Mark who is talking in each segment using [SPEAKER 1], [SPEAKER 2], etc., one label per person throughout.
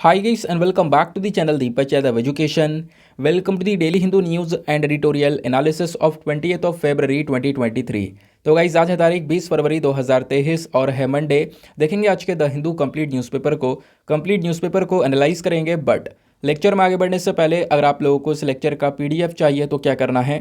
[SPEAKER 1] Hi guys and welcome back to the channel Deepak Yadav Education. Welcome to the Daily Hindu News and Editorial Analysis of 20th of February 2023. तो guys आज है तारीख 20 फरवरी 2023 और है Monday. देखेंगे आज के द हिंदू कंप्लीट न्यूज़पेपर को एनालाइज करेंगे। बट लेक्चर में आगे बढ़ने से पहले अगर आप लोगों को इस लेक्चर का पीडीएफ चाहिए तो क्या करना है,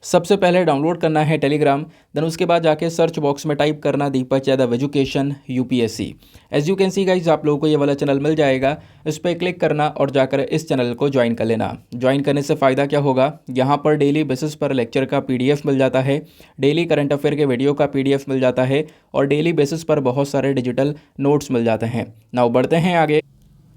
[SPEAKER 1] सबसे पहले डाउनलोड करना है टेलीग्राम, देन उसके बाद जाके सर्च बॉक्स में टाइप करना Deepak Yadav education UPSC. As you can see guys आप लोगों को ये वाला चैनल मिल जाएगा, इस पर क्लिक करना और जाकर इस चैनल को ज्वाइन कर लेना। ज्वाइन करने से फ़ायदा क्या होगा, यहाँ पर डेली बेसिस पर लेक्चर का पीडीएफ मिल जाता है, डेली करंट अफेयर के वीडियो का पीडीएफ मिल जाता है और डेली बेसिस पर बहुत सारे डिजिटल नोट्स मिल जाते हैं। नाउ बढ़ते हैं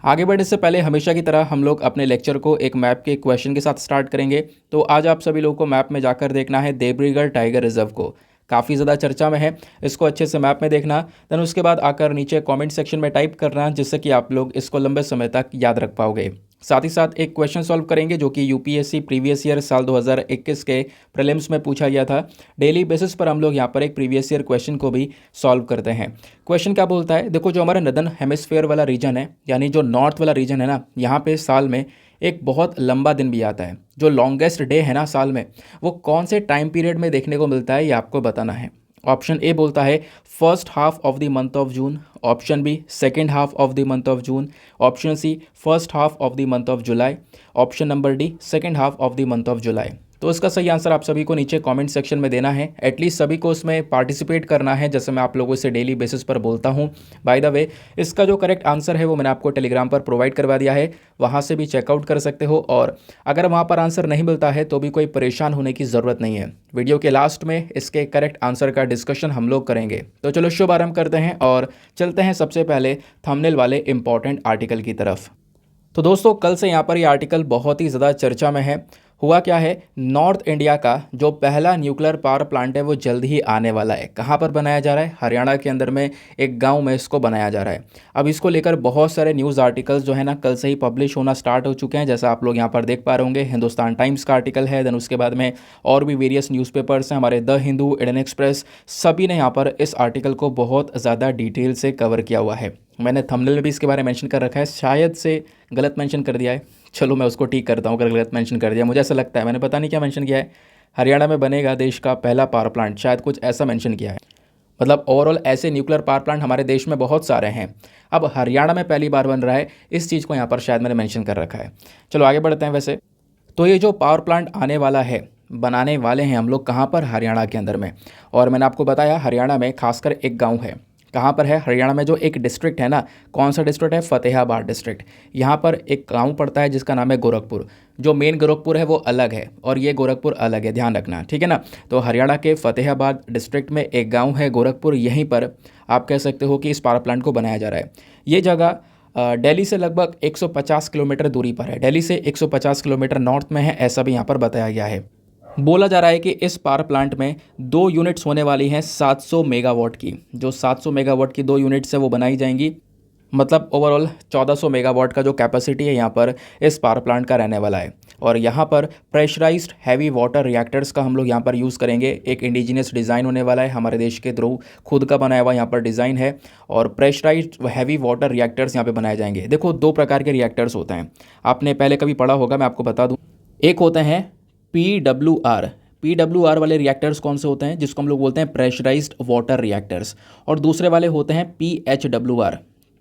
[SPEAKER 1] आगे बढ़ने से पहले हमेशा की तरह हम लोग अपने लेक्चर को एक मैप के क्वेश्चन के साथ स्टार्ट करेंगे। तो आज आप सभी लोगों को मैप में जाकर देखना है देवरीगढ़ टाइगर रिजर्व को, काफ़ी ज़्यादा चर्चा में है, इसको अच्छे से मैप में देखना। देन उसके बाद आकर नीचे कमेंट सेक्शन में टाइप करना जिससे कि आप लोग इसको लंबे समय तक याद रख पाओगे। साथ ही साथ एक क्वेश्चन सॉल्व करेंगे जो कि यूपीएससी प्रीवियस ईयर साल 2021 के प्रीलिम्स में पूछा गया था। डेली बेसिस पर हम लोग यहाँ पर एक प्रीवियस ईयर क्वेश्चन को भी सॉल्व करते हैं। क्वेश्चन क्या बोलता है, देखो जो हमारा नदर्न हेमिस्फेयर वाला रीजन है, यानी जो नॉर्थ वाला रीजन है ना, यहाँ पे साल में एक बहुत लंबा दिन भी आता है। जो लॉन्गेस्ट डे है ना साल में, वो कौन से टाइम पीरियड में देखने को मिलता है ये आपको बताना है। ऑप्शन ए बोलता है first half of the month of June, option B second half of the month of June, option C first half of the month of July, option number D second half of the month of July. तो इसका सही answer आप सभी को नीचे comment section में देना है। एटलीस्ट सभी को उसमें पार्टिसिपेट करना है, जैसे मैं आप लोगों से डेली बेसिस पर बोलता हूँ। बाय द वे, इसका जो करेक्ट आंसर है वो मैंने आपको टेलीग्राम पर प्रोवाइड करवा दिया है, वहाँ से भी चेकआउट कर सकते हो। और अगर वहाँ पर आंसर नहीं मिलता है तो भी कोई परेशान होने की ज़रूरत नहीं है। वीडियो के लास्ट में इसके करेक्ट आंसर का डिस्कशन हम लोग करेंगे। तो चलो शुभ आरंभ करते हैं और चलते हैं सबसे पहले थंबनेल वाले इंपॉर्टेंट आर्टिकल की तरफ। तो दोस्तों कल से यहाँ पर ये आर्टिकल बहुत ही ज़्यादा चर्चा में है। हुआ क्या है, नॉर्थ इंडिया का जो पहला न्यूक्लियर पावर प्लांट है वो जल्द ही आने वाला है। कहाँ पर बनाया जा रहा है, हरियाणा के अंदर में एक गांव में इसको बनाया जा रहा है। अब इसको लेकर बहुत सारे न्यूज़ आर्टिकल्स जो है ना कल से ही पब्लिश होना स्टार्ट हो चुके हैं, जैसा आप लोग यहाँ पर देख पा रहे होंगे। हिंदुस्तान टाइम्स का आर्टिकल है, देन उसके बाद में और भी वेरियस न्यूज़पेपर्स हैं, हमारे द हिंदू, इंडियन एक्सप्रेस, सभी ने यहाँ पर इस आर्टिकल को बहुत ज़्यादा डिटेल से कवर किया हुआ है। मैंने थंबनेल में भी इसके बारे में मेंशन कर रखा है, शायद से गलत मेंशन कर दिया है, चलो मैं उसको ठीक करता हूँ अगर गलत मेंशन कर दिया। मुझे ऐसा लगता है मैंने पता नहीं क्या मेंशन किया है, हरियाणा में बनेगा देश का पहला पावर प्लांट, शायद कुछ ऐसा मेंशन किया है। मतलब ओवरऑल ऐसे न्यूक्लियर पावर प्लांट हमारे देश में बहुत सारे हैं, अब हरियाणा में पहली बार बन रहा है, इस चीज़ को यहाँ पर शायद मैंने मेंशन कर रखा है। चलो आगे बढ़ते हैं। वैसे तो ये जो पावर प्लांट आने वाला है, बनाने वाले हैं हम लोग कहाँ पर, हरियाणा के अंदर में। और मैंने आपको बताया हरियाणा में खासकर एक गाँव है, कहाँ पर है, हरियाणा में जो एक डिस्ट्रिक्ट है ना, कौन सा डिस्ट्रिक्ट है, फतेहाबाद डिस्ट्रिक्ट। यहाँ पर एक गांव पड़ता है जिसका नाम है गोरखपुर। जो मेन गोरखपुर है वो अलग है और ये गोरखपुर अलग है, ध्यान रखना, ठीक है ना। तो हरियाणा के फतेहाबाद डिस्ट्रिक्ट में एक गांव है गोरखपुर, यहीं पर आप कह सकते हो कि इस पावर प्लांट को बनाया जा रहा है। ये जगह दिल्ली से लगभग 150 किलोमीटर दूरी पर है, दिल्ली से 150 किलोमीटर नॉर्थ में है, ऐसा भी यहाँ पर बताया गया है। बोला जा रहा है कि इस पावर प्लांट में 2 यूनिट्स होने वाली हैं 700 मेगावाट की। जो 700 मेगावाट की 2 यूनिट्स है वो बनाई जाएंगी, मतलब ओवरऑल 1400 मेगावाट का जो कैपेसिटी है यहाँ पर इस पावर प्लांट का रहने वाला है। और यहाँ पर प्रेशराइज्ड हैवी वाटर रिएक्टर्स का हम लोग यहाँ पर यूज़ करेंगे। एक इंडिजिनियस डिज़ाइन होने वाला है, हमारे देश के थ्रू खुद का बनाया हुआ यहाँ पर डिज़ाइन है और प्रेशराइज्ड हैवी वाटर रिएक्टर्स यहाँ पर बनाए जाएंगे। देखो 2 प्रकार के रिएक्टर्स होते हैं, आपने पहले कभी पढ़ा होगा, मैं आपको बता दूँ। एक होते हैं PWR वाले रिएक्टर्स कौन से होते हैं, जिसको हम लोग बोलते हैं प्रेशराइज्ड वाटर रिएक्टर्स, और दूसरे वाले होते हैं PHWR,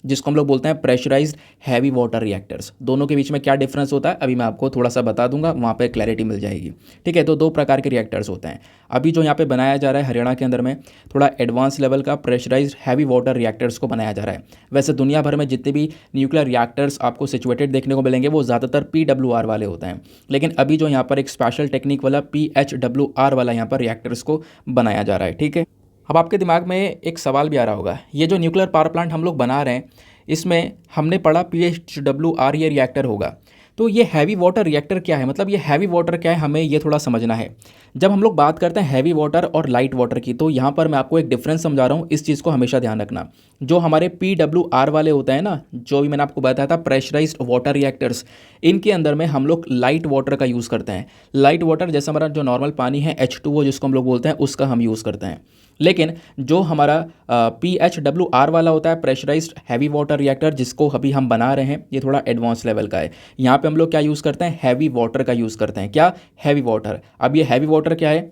[SPEAKER 1] जिसको हम लोग बोलते हैं प्रेशराइज्ड हैवी वाटर रिएक्टर्स। दोनों के बीच में क्या डिफरेंस होता है अभी मैं आपको थोड़ा सा बता दूंगा, वहाँ पे क्लैरिटी मिल जाएगी, ठीक है। तो 2 प्रकार के रिएक्टर्स होते हैं। अभी जो यहाँ पे बनाया जा रहा है हरियाणा के अंदर में, थोड़ा एडवांस लेवल का प्रेशराइज्ड हैवी वाटर रिएक्टर्स को बनाया जा रहा है। वैसे दुनिया भर में जितने भी न्यूक्लियर रिएक्टर्स आपको सिचुएटेड देखने को मिलेंगे वो ज़्यादातर PWR वाले होते हैं, लेकिन अभी जो यहाँ पर एक स्पेशल टेक्निक वाला PHWR वाला यहाँ पर रिएक्टर्स को बनाया जा रहा है, ठीक है। अब आपके दिमाग में एक सवाल भी आ रहा होगा, ये जो न्यूक्लियर पावर प्लांट हम लोग बना रहे हैं इसमें हमने पढ़ा PHWR ये रिएक्टर होगा, तो ये हैवी वाटर रिएक्टर क्या है, मतलब ये हैवी वाटर क्या है, हमें ये थोड़ा समझना है। जब हम लोग बात करते हैं हैवी वाटर और लाइट वाटर की, तो यहाँ पर मैं आपको एक डिफरेंस समझा रहा हूँ, इस चीज़ को हमेशा ध्यान रखना। जो हमारे PWR वाले होते हैं ना, जो भी मैंने आपको बताया था प्रेशराइज्ड वाटर रिएक्टर्स, इनके अंदर में हम लोग लाइट वाटर का यूज़ करते हैं। लाइट वाटर जैसा हमारा जो नॉर्मल पानी है H2O जिसको हम लोग बोलते हैं, उसका हम यूज़ करते हैं। लेकिन जो हमारा PHWR वाला होता है प्रेशराइज्ड हैवी वाटर रिएक्टर, जिसको अभी हम बना रहे हैं, ये थोड़ा एडवांस लेवल का है। यहाँ पे हम लोग क्या यूज़ करते हैं, हैवी वाटर का यूज़ करते हैं। क्या, हैवी वाटर। अब ये हैवी वाटर क्या है,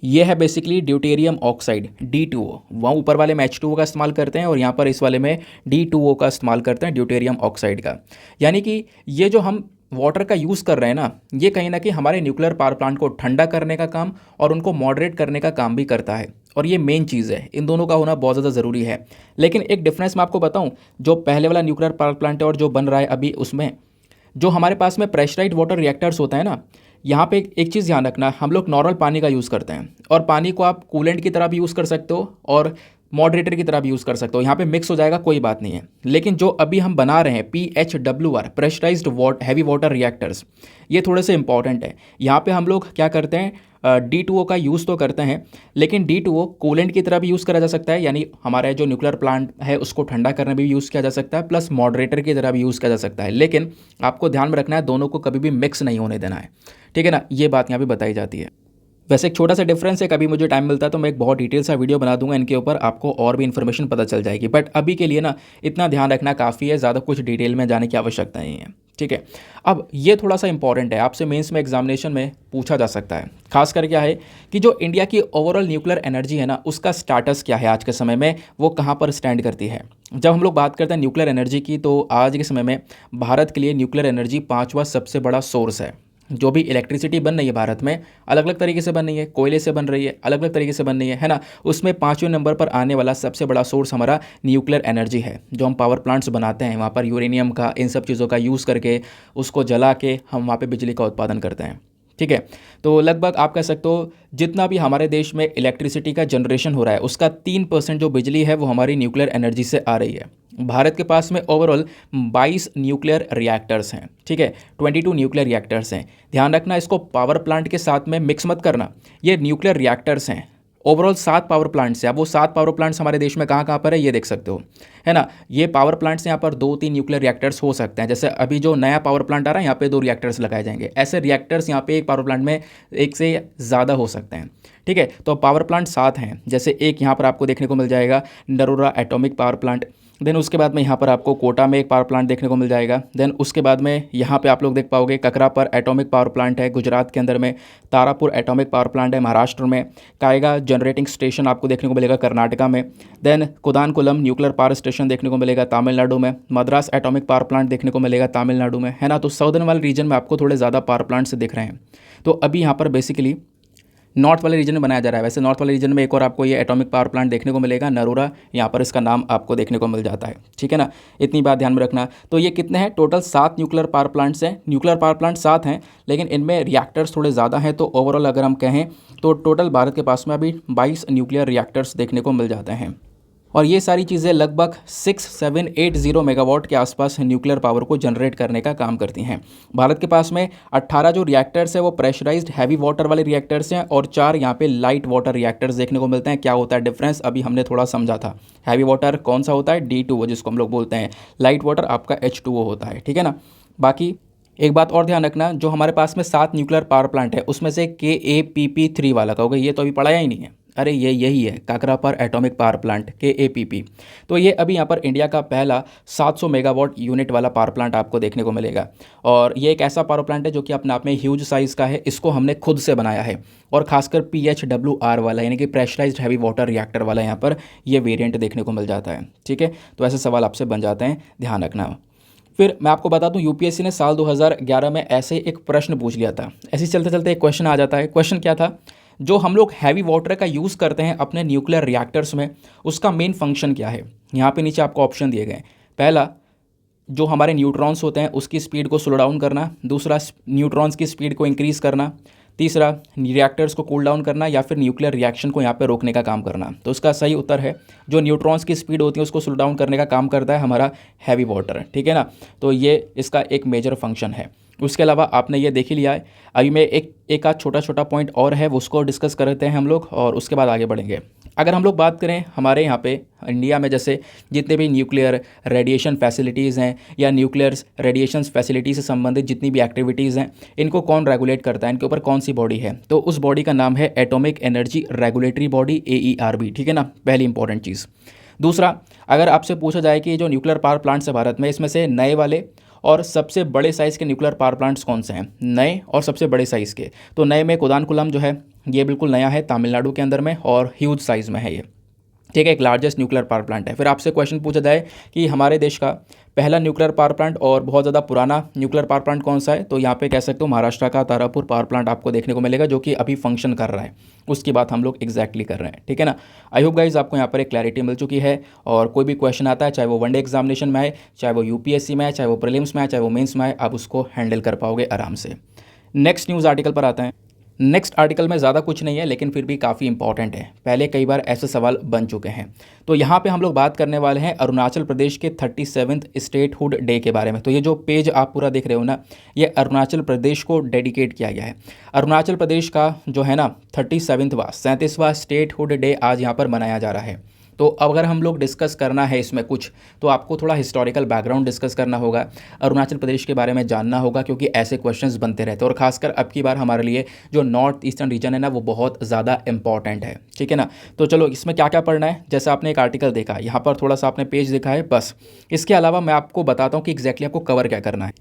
[SPEAKER 1] ये है बेसिकली ड्यूटेरियम ऑक्साइड D2O। वहाँ ऊपर वाले में H2O का इस्तेमाल करते हैं और यहाँ पर इस वाले में D2O का इस्तेमाल करते हैं, ड्यूटेरियम ऑक्साइड का। यानी कि ये जो हम वाटर का यूज़ कर रहे हैं ना, ये कहीं ना कहीं हमारे न्यूक्लियर पावर प्लांट को ठंडा करने का काम और उनको मॉडरेट करने का काम भी करता है। और ये मेन चीज़ है, इन दोनों का होना बहुत ज़्यादा ज़रूरी है। लेकिन एक डिफरेंस मैं आपको बताऊं, जो पहले वाला न्यूक्लियर पावर प्लांट है और जो बन रहा है अभी, उसमें जो हमारे पास में प्रेशराइज्ड वाटर रिएक्टर्स होता है ना, यहाँ पे एक चीज़ ध्यान रखना, हम लोग नॉर्मल पानी का यूज़ करते हैं और पानी को आप कूलेंट की तरह भी यूज़ कर सकते हो और मॉडरेटर की तरह भी यूज़ कर सकते हो। यहाँ पे मिक्स हो जाएगा, कोई बात नहीं है। लेकिन जो अभी हम बना रहे हैं PHWR pressurised heavy water reactors, ये थोड़े से इंपॉर्टेंट है। यहाँ पे हम लोग क्या करते हैं, D2O का यूज़ तो करते हैं, लेकिन D2O कूलेंट की तरह भी यूज़ करा जा सकता है, यानी हमारा जो न्यूक्लियर प्लांट है उसको ठंडा करने में भी यूज़ किया जा सकता है, प्लस मॉडरेटर की तरह भी यूज़ किया जा सकता है। लेकिन आपको ध्यान में रखना है, दोनों को कभी भी मिक्स नहीं होने देना है, ठीक है ना। ये बात यहाँ पे बताई जाती है। वैसे एक छोटा सा डिफरेंस है, कभी मुझे टाइम मिलता है तो मैं एक बहुत डिटेल सा वीडियो बना दूंगा इनके ऊपर, आपको और भी इन्फॉर्मेशन पता चल जाएगी। बट अभी के लिए ना इतना ध्यान रखना काफ़ी है, ज़्यादा कुछ डिटेल में जाने की आवश्यकता नहीं है, ठीक है। अब ये थोड़ा सा इंपॉर्टेंट है, आपसे मेंस में एग्जामिनेशन में पूछा जा सकता है। खासकर क्या है कि जो इंडिया की ओवरऑल न्यूक्लियर एनर्जी है ना, उसका स्टेटस क्या है आज के समय में, वो कहाँ पर स्टैंड करती है। जब हम लोग बात करते हैं न्यूक्लियर एनर्जी की, तो आज के समय में भारत के लिए न्यूक्लियर एनर्जी 5वां सबसे बड़ा सोर्स है। जो भी इलेक्ट्रिसिटी बन रही है भारत में, अलग अलग तरीके से बन रही है, कोयले से बन रही है, अलग अलग तरीके से बन रही है ना, उसमें 5वें नंबर पर आने वाला सबसे बड़ा सोर्स हमारा न्यूक्लियर एनर्जी है। जो हम पावर प्लांट्स बनाते हैं, वहाँ पर यूरेनियम का, इन सब चीज़ों का यूज़ करके उसको जला के हम वहाँ पर बिजली का उत्पादन करते हैं, ठीक है। तो लगभग आप कह सकते हो जितना भी हमारे देश में इलेक्ट्रिसिटी का जनरेशन हो रहा है, उसका 3% जो बिजली है वो हमारी न्यूक्लियर एनर्जी से आ रही है। भारत के पास में ओवरऑल 22 न्यूक्लियर रिएक्टर्स हैं, ठीक है, 22 न्यूक्लियर रिएक्टर्स हैं। ध्यान रखना, इसको पावर प्लांट के साथ में मिक्स मत करना, ये न्यूक्लियर रिएक्टर्स हैं। ओवरऑल 7 पावर प्लांट्स हैं। अब वो 7 पावर प्लांट्स हमारे देश में कहाँ कहाँ पर है ये देख सकते हो, है ना। ये पावर प्लांट्स यहाँ पर 2-3 न्यूक्लियर रिएक्टर्स हो सकते हैं। जैसे अभी जो नया पावर प्लांट आ रहा है, यहाँ पे 2 रिएक्टर्स लगाए जाएंगे। ऐसे रिएक्टर्स यहाँ पे एक पावर प्लांट में एक से ज़्यादा हो सकते हैं, ठीक है। तो पावर प्लांट 7 हैं। जैसे एक यहाँ पर आपको देखने को मिल जाएगा Narora atomic power plant, then उसके बाद में यहाँ पर आपको कोटा में एक पावर प्लांट देखने को मिल जाएगा। देन उसके बाद में यहाँ पे आप लोग देख पाओगे ककरा पर एटॉमिक पावर प्लांट है गुजरात के अंदर में, तारापुर एटॉमिक पावर प्लांट है महाराष्ट्र में, कायगा जनरेटिंग स्टेशन आपको देखने को मिलेगा कर्नाटका में, then Kudankulam nuclear power station देखने को मिलेगा तमिलनाडु में, मद्रास एटॉमिक पावर प्लांट देखने को मिलेगा तमिलनाडु में, है ना। तो साउदर्न वाले रीजन में आपको थोड़े ज़्यादा पावर प्लांट्स दिख रहे हैं। तो अभी यहाँ पर बेसिकली नॉर्थ वाले रीजन में बनाया जा रहा है। वैसे नॉर्थ वाले रीजन में एक और आपको ये एटॉमिक पावर प्लांट देखने को मिलेगा, नरोरा, यहाँ पर इसका नाम आपको देखने को मिल जाता है, ठीक है ना। इतनी बात ध्यान में रखना। तो ये कितने हैं टोटल, 7 न्यूक्लियर पावर प्लांट्स हैं। न्यूक्लियर पावर प्लांट 7 हैं, लेकिन इनमें रिएक्टर्स थोड़े ज़्यादा हैं। तो ओवरऑल अगर हम कहें तो टोटल भारत के पास में अभी 22 न्यूक्लियर रिएक्टर्स देखने को मिल जाते हैं। और ये सारी चीज़ें लगभग 6780 मेगावाट के आसपास न्यूक्लियर पावर को जनरेट करने का काम करती हैं। भारत के पास में 18 जो रिएक्टर्स है वो प्रेशराइज्ड हैवी वाटर वाले रिएक्टर्स हैं और 4 यहाँ पे लाइट वाटर रिएक्टर्स देखने को मिलते हैं। क्या होता है डिफरेंस, अभी हमने थोड़ा समझा था। हैवी वाटर कौन सा होता है, D2O जिसको हम लोग बोलते हैं, लाइट वाटर आपका H2O होता है, ठीक है ना। बाकी एक बात और ध्यान रखना, जो हमारे पास में 7 न्यूक्लियर पावर प्लांट है उसमें से KAPP3 वाला कहोगे ये तो अभी पढ़ाया ही नहीं है, अरे ये यही है काकरा पर एटॉमिक पावर प्लांट KAPP। तो ये अभी यहाँ पर इंडिया का पहला 700 मेगावाट यूनिट वाला पावर प्लांट आपको देखने को मिलेगा। और ये एक ऐसा पावर प्लांट है जो कि अपने आप में ह्यूज साइज़ का है। इसको हमने खुद से बनाया है और खासकर PHWR वाला यानी कि प्रेशराइज्ड हैवी वाटर रिएक्टर वाला यहाँ पर ये वेरिएंट देखने को मिल जाता है, ठीक है। तो ऐसे सवाल आपसे बन जाते हैं, ध्यान रखना। फिर मैं आपको बता दूं यूपीएससी ने साल 2011 में ऐसे एक प्रश्न पूछ लिया था। ऐसे चलते चलते एक क्वेश्चन आ जाता है। क्वेश्चन क्या था, जो हम लोग हैवी वाटर का यूज़ करते हैं अपने न्यूक्लियर रिएक्टर्स में, उसका मेन फंक्शन क्या है। यहाँ पे नीचे आपको ऑप्शन दिए गए। पहला, जो हमारे न्यूट्रॉन्स होते हैं उसकी स्पीड को स्लो डाउन करना। दूसरा, न्यूट्रॉन्स की स्पीड को इंक्रीज़ करना। तीसरा, रिएक्टर्स को कूल डाउन करना, या फिर न्यूक्लियर रिएक्शन को यहाँ पे रोकने का काम करना। तो उसका सही उत्तर है जो न्यूट्रॉन्स की स्पीड होती है उसको स्लो डाउन करने का काम करता है हमारा हैवी वाटर, ठीक है ना। तो ये इसका एक मेजर फंक्शन है। उसके अलावा आपने ये देख ही लिया है। अभी मैं एक आध छोटा छोटा पॉइंट और है, उसको डिस्कस करते हैं हम लोग और उसके बाद आगे बढ़ेंगे। अगर हम लोग बात करें हमारे यहाँ पे इंडिया में, जैसे जितने भी न्यूक्लियर रेडिएशन फैसिलिटीज़ हैं या न्यूक्लियर रेडिएशन फैसिलिटी से संबंधित जितनी भी एक्टिविटीज़ हैं, इनको कौन रेगुलेट करता है, इनके ऊपर कौन सी बॉडी है, तो उस बॉडी का नाम है atomic energy regulatory body, AERB, ठीक है ना, पहली इंपॉर्टेंट चीज़। दूसरा, अगर आपसे पूछा जाए कि ये जो न्यूक्लियर पावर प्लांट्स है भारत में, इसमें से नए वाले और सबसे बड़े साइज़ के न्यूक्लियर पावर प्लांट्स कौन से हैं, नए और सबसे बड़े साइज़ के, तो नए में कुदानकुलम जो है ये बिल्कुल नया है, तमिलनाडु के अंदर में, और ह्यूज साइज़ में है ये, ठीक है, एक लार्जेस्ट न्यूक्लियर पावर प्लांट है। फिर आपसे क्वेश्चन पूछा जाए कि हमारे देश का पहला न्यूक्लियर पावर प्लांट और बहुत ज़्यादा पुराना न्यूक्लियर पावर प्लांट कौन सा है, तो यहाँ पे कह सकते हो महाराष्ट्र का तारापुर पावर प्लांट आपको देखने को मिलेगा, जो कि अभी फंक्शन कर रहा है, उसकी बात हम लोग एग्जैक्टली कर रहे हैं, ठीक है ना। आई होप गाइज आपको यहाँ पर एक क्लैरिटी मिल चुकी है, और कोई भी क्वेश्चन आता है, चाहे वो वनडे एग्जामिनेशन में आए, चाहे वो UPSC में आए, चाहे वो प्रीलिम्स में आए, चाहे वो मेंस में आए, आप उसको हैंडल कर पाओगे आराम से। नेक्स्ट न्यूज़ आर्टिकल पर आते हैं। नेक्स्ट आर्टिकल में ज़्यादा कुछ नहीं है, लेकिन फिर भी काफ़ी इंपॉर्टेंट है, पहले कई बार ऐसे सवाल बन चुके हैं। तो यहाँ पे हम लोग बात करने वाले हैं अरुणाचल प्रदेश के 37th स्टेटहुड डे के बारे में। तो ये जो पेज आप पूरा देख रहे हो ना, ये अरुणाचल प्रदेश को डेडिकेट किया गया है। अरुणाचल प्रदेश का जो है ना 37वां स्टेटहुड डे आज यहाँ पर मनाया जा रहा है। तो अगर हम लोग डिस्कस करना है इसमें कुछ, तो आपको थोड़ा हिस्टोरिकल बैकग्राउंड डिस्कस करना होगा, अरुणाचल प्रदेश के बारे में जानना होगा, क्योंकि ऐसे क्वेश्चंस बनते रहते हैं, और खासकर अब की बार हमारे लिए जो नॉर्थ ईस्टर्न रीजन है ना, वो बहुत ज़्यादा इंपॉर्टेंट है, ठीक है ना। तो चलो इसमें क्या क्या पढ़ना है, जैसे आपने एक आर्टिकल देखा, यहाँ पर थोड़ा सा आपने पेज देखा है, बस इसके अलावा मैं आपको बताता हूँ कि एग्जैक्टली आपको कवर क्या करना है,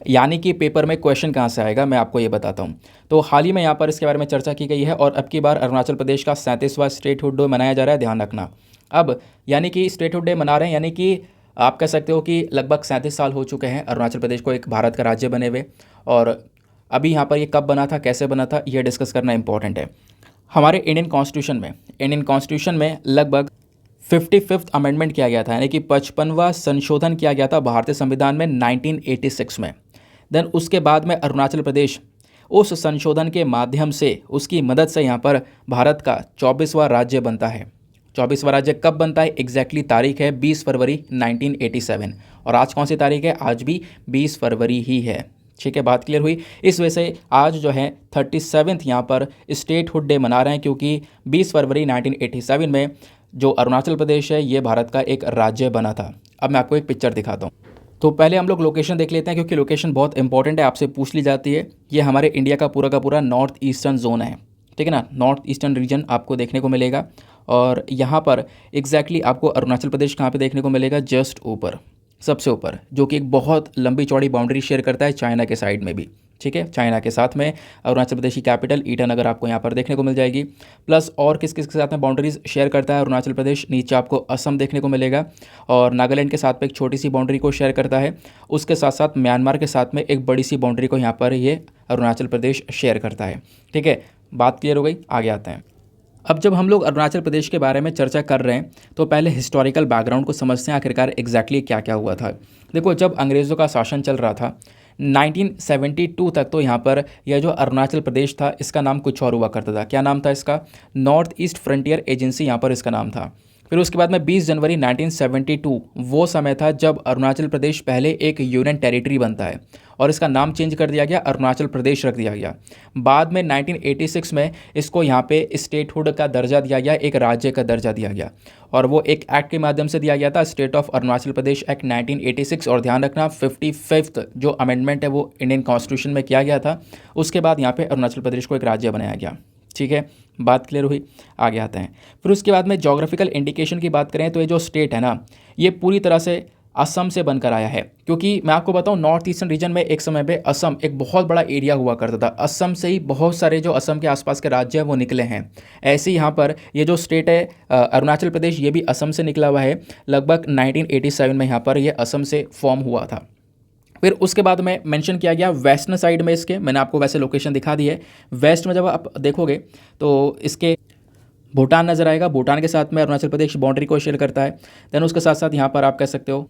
[SPEAKER 1] यानी कि पेपर में क्वेश्चन कहाँ से आएगा, मैं आपको ये बताता हूँ। तो हाल ही में यहाँ पर इसके बारे में चर्चा की गई है, और अब की बार अरुणाचल प्रदेश का 37वां स्टेटहुड डे मनाया जा रहा है, ध्यान रखना। अब यानी कि स्टेटहुड डे मना रहे हैं, यानी कि आप कह सकते हो कि लगभग 37 साल हो चुके हैं अरुणाचल प्रदेश को एक भारत का राज्य बने हुए, और अभी यहाँ पर ये कब बना था, कैसे बना था, ये डिस्कस करना इंपॉर्टेंट है। हमारे इंडियन कॉन्स्टिट्यूशन में लगभग 55th अमेंडमेंट किया गया था, यानी कि 55वां संशोधन किया गया था भारतीय संविधान में 1986 में। देन उसके बाद में अरुणाचल प्रदेश उस संशोधन के माध्यम से, उसकी मदद से यहाँ पर भारत का 24वां राज्य बनता है। 24वां राज्य कब बनता है, एग्जैक्टली तारीख है 20 फरवरी 1987, और आज कौन सी तारीख है, आज भी 20 फरवरी ही है, ठीक है, बात क्लियर हुई। इस वजह से आज जो है 37th यहाँ पर स्टेटहुड डे मना रहे हैं, क्योंकि 20 फरवरी 1987 में जो अरुणाचल प्रदेश है ये भारत का एक राज्य बना था। अब मैं आपको एक पिक्चर दिखाता हूँ। तो पहले हम लोग लोकेशन देख लेते हैं, क्योंकि लोकेशन बहुत इंपॉर्टेंट है, आपसे पूछ ली जाती है। ये हमारे इंडिया का पूरा नॉर्थ ईस्टर्न जोन है, ठीक है ना, नॉर्थ ईस्टर्न रीजन आपको देखने को मिलेगा, और यहाँ पर एग्जैक्टली आपको अरुणाचल प्रदेश कहाँ पे देखने को मिलेगा, जस्ट ऊपर, सबसे ऊपर, जो कि एक बहुत लंबी चौड़ी बाउंड्री शेयर करता है चाइना के साइड में भी, ठीक है, चाइना के साथ में अरुणाचल प्रदेश की कैपिटल ईटानगर आपको यहाँ पर देखने को मिल जाएगी। प्लस और किस किस के साथ में बाउंड्रीज शेयर करता है अरुणाचल प्रदेश, नीचे आपको असम देखने को मिलेगा, और नागालैंड के साथ में एक छोटी सी बाउंड्री को शेयर करता है। उसके साथ साथ म्यांमार के साथ में एक बड़ी सी बाउंड्री को यहाँ पर ये अरुणाचल प्रदेश शेयर करता है, ठीक है, बात क्लियर हो गई, आगे आते हैं। अब जब हम लोग अरुणाचल प्रदेश के बारे में चर्चा कर रहे हैं, तो पहले हिस्टोरिकल बैकग्राउंड को समझते हैं, आखिरकार एग्जैक्टली क्या क्या हुआ था। देखो, जब अंग्रेज़ों का शासन चल रहा था 1972 तक, तो यहाँ पर यह जो अरुणाचल प्रदेश था, इसका नाम कुछ और हुआ करता था। क्या नाम था इसका, नॉर्थ ईस्ट फ्रंटियर एजेंसी यहाँ पर इसका नाम था। फिर उसके बाद में 20 जनवरी 1972 वो समय था जब अरुणाचल प्रदेश पहले एक यूनियन टेरिटरी बनता है, और इसका नाम चेंज कर दिया गया, अरुणाचल प्रदेश रख दिया गया। बाद में 1986 में इसको यहाँ पे स्टेटहुड का दर्जा दिया गया, एक राज्य का दर्जा दिया गया, और वो एक एक्ट के माध्यम से दिया गया था, state of Arunachal Pradesh act 1986। और ध्यान रखना 55th जो अमेंडमेंट है वो इंडियन कॉन्स्टिट्यूशन में किया गया था। उसके बाद यहाँ पे अरुणाचल प्रदेश को एक राज्य बनाया गया, ठीक है, बात क्लियर हुई, आगे आते हैं। फिर उसके बाद में जोग्राफिकल इंडिकेशन की बात करें, तो ये जो स्टेट है ना, ये पूरी तरह से असम से बनकर आया है, क्योंकि मैं आपको बताऊं नॉर्थ ईस्टर्न रीजन में एक समय पे असम एक बहुत बड़ा एरिया हुआ करता था। असम से ही बहुत सारे जो असम के आसपास के राज्य हैं वो निकले हैं। ऐसे ही यहाँ पर ये जो स्टेट है अरुणाचल प्रदेश, ये भी असम से निकला हुआ है। लगभग 1987 में यहाँ पर ये असम से फॉर्म हुआ था। फिर उसके बाद में मेंशन किया गया वेस्टर्न साइड में इसके, मैंने आपको वैसे लोकेशन दिखा दी है। वेस्ट में जब आप देखोगे तो इसके भूटान नज़र आएगा, भूटान के साथ में अरुणाचल प्रदेश बाउंड्री को शेयर करता है। देन उसके साथ साथ यहाँ पर आप कह सकते हो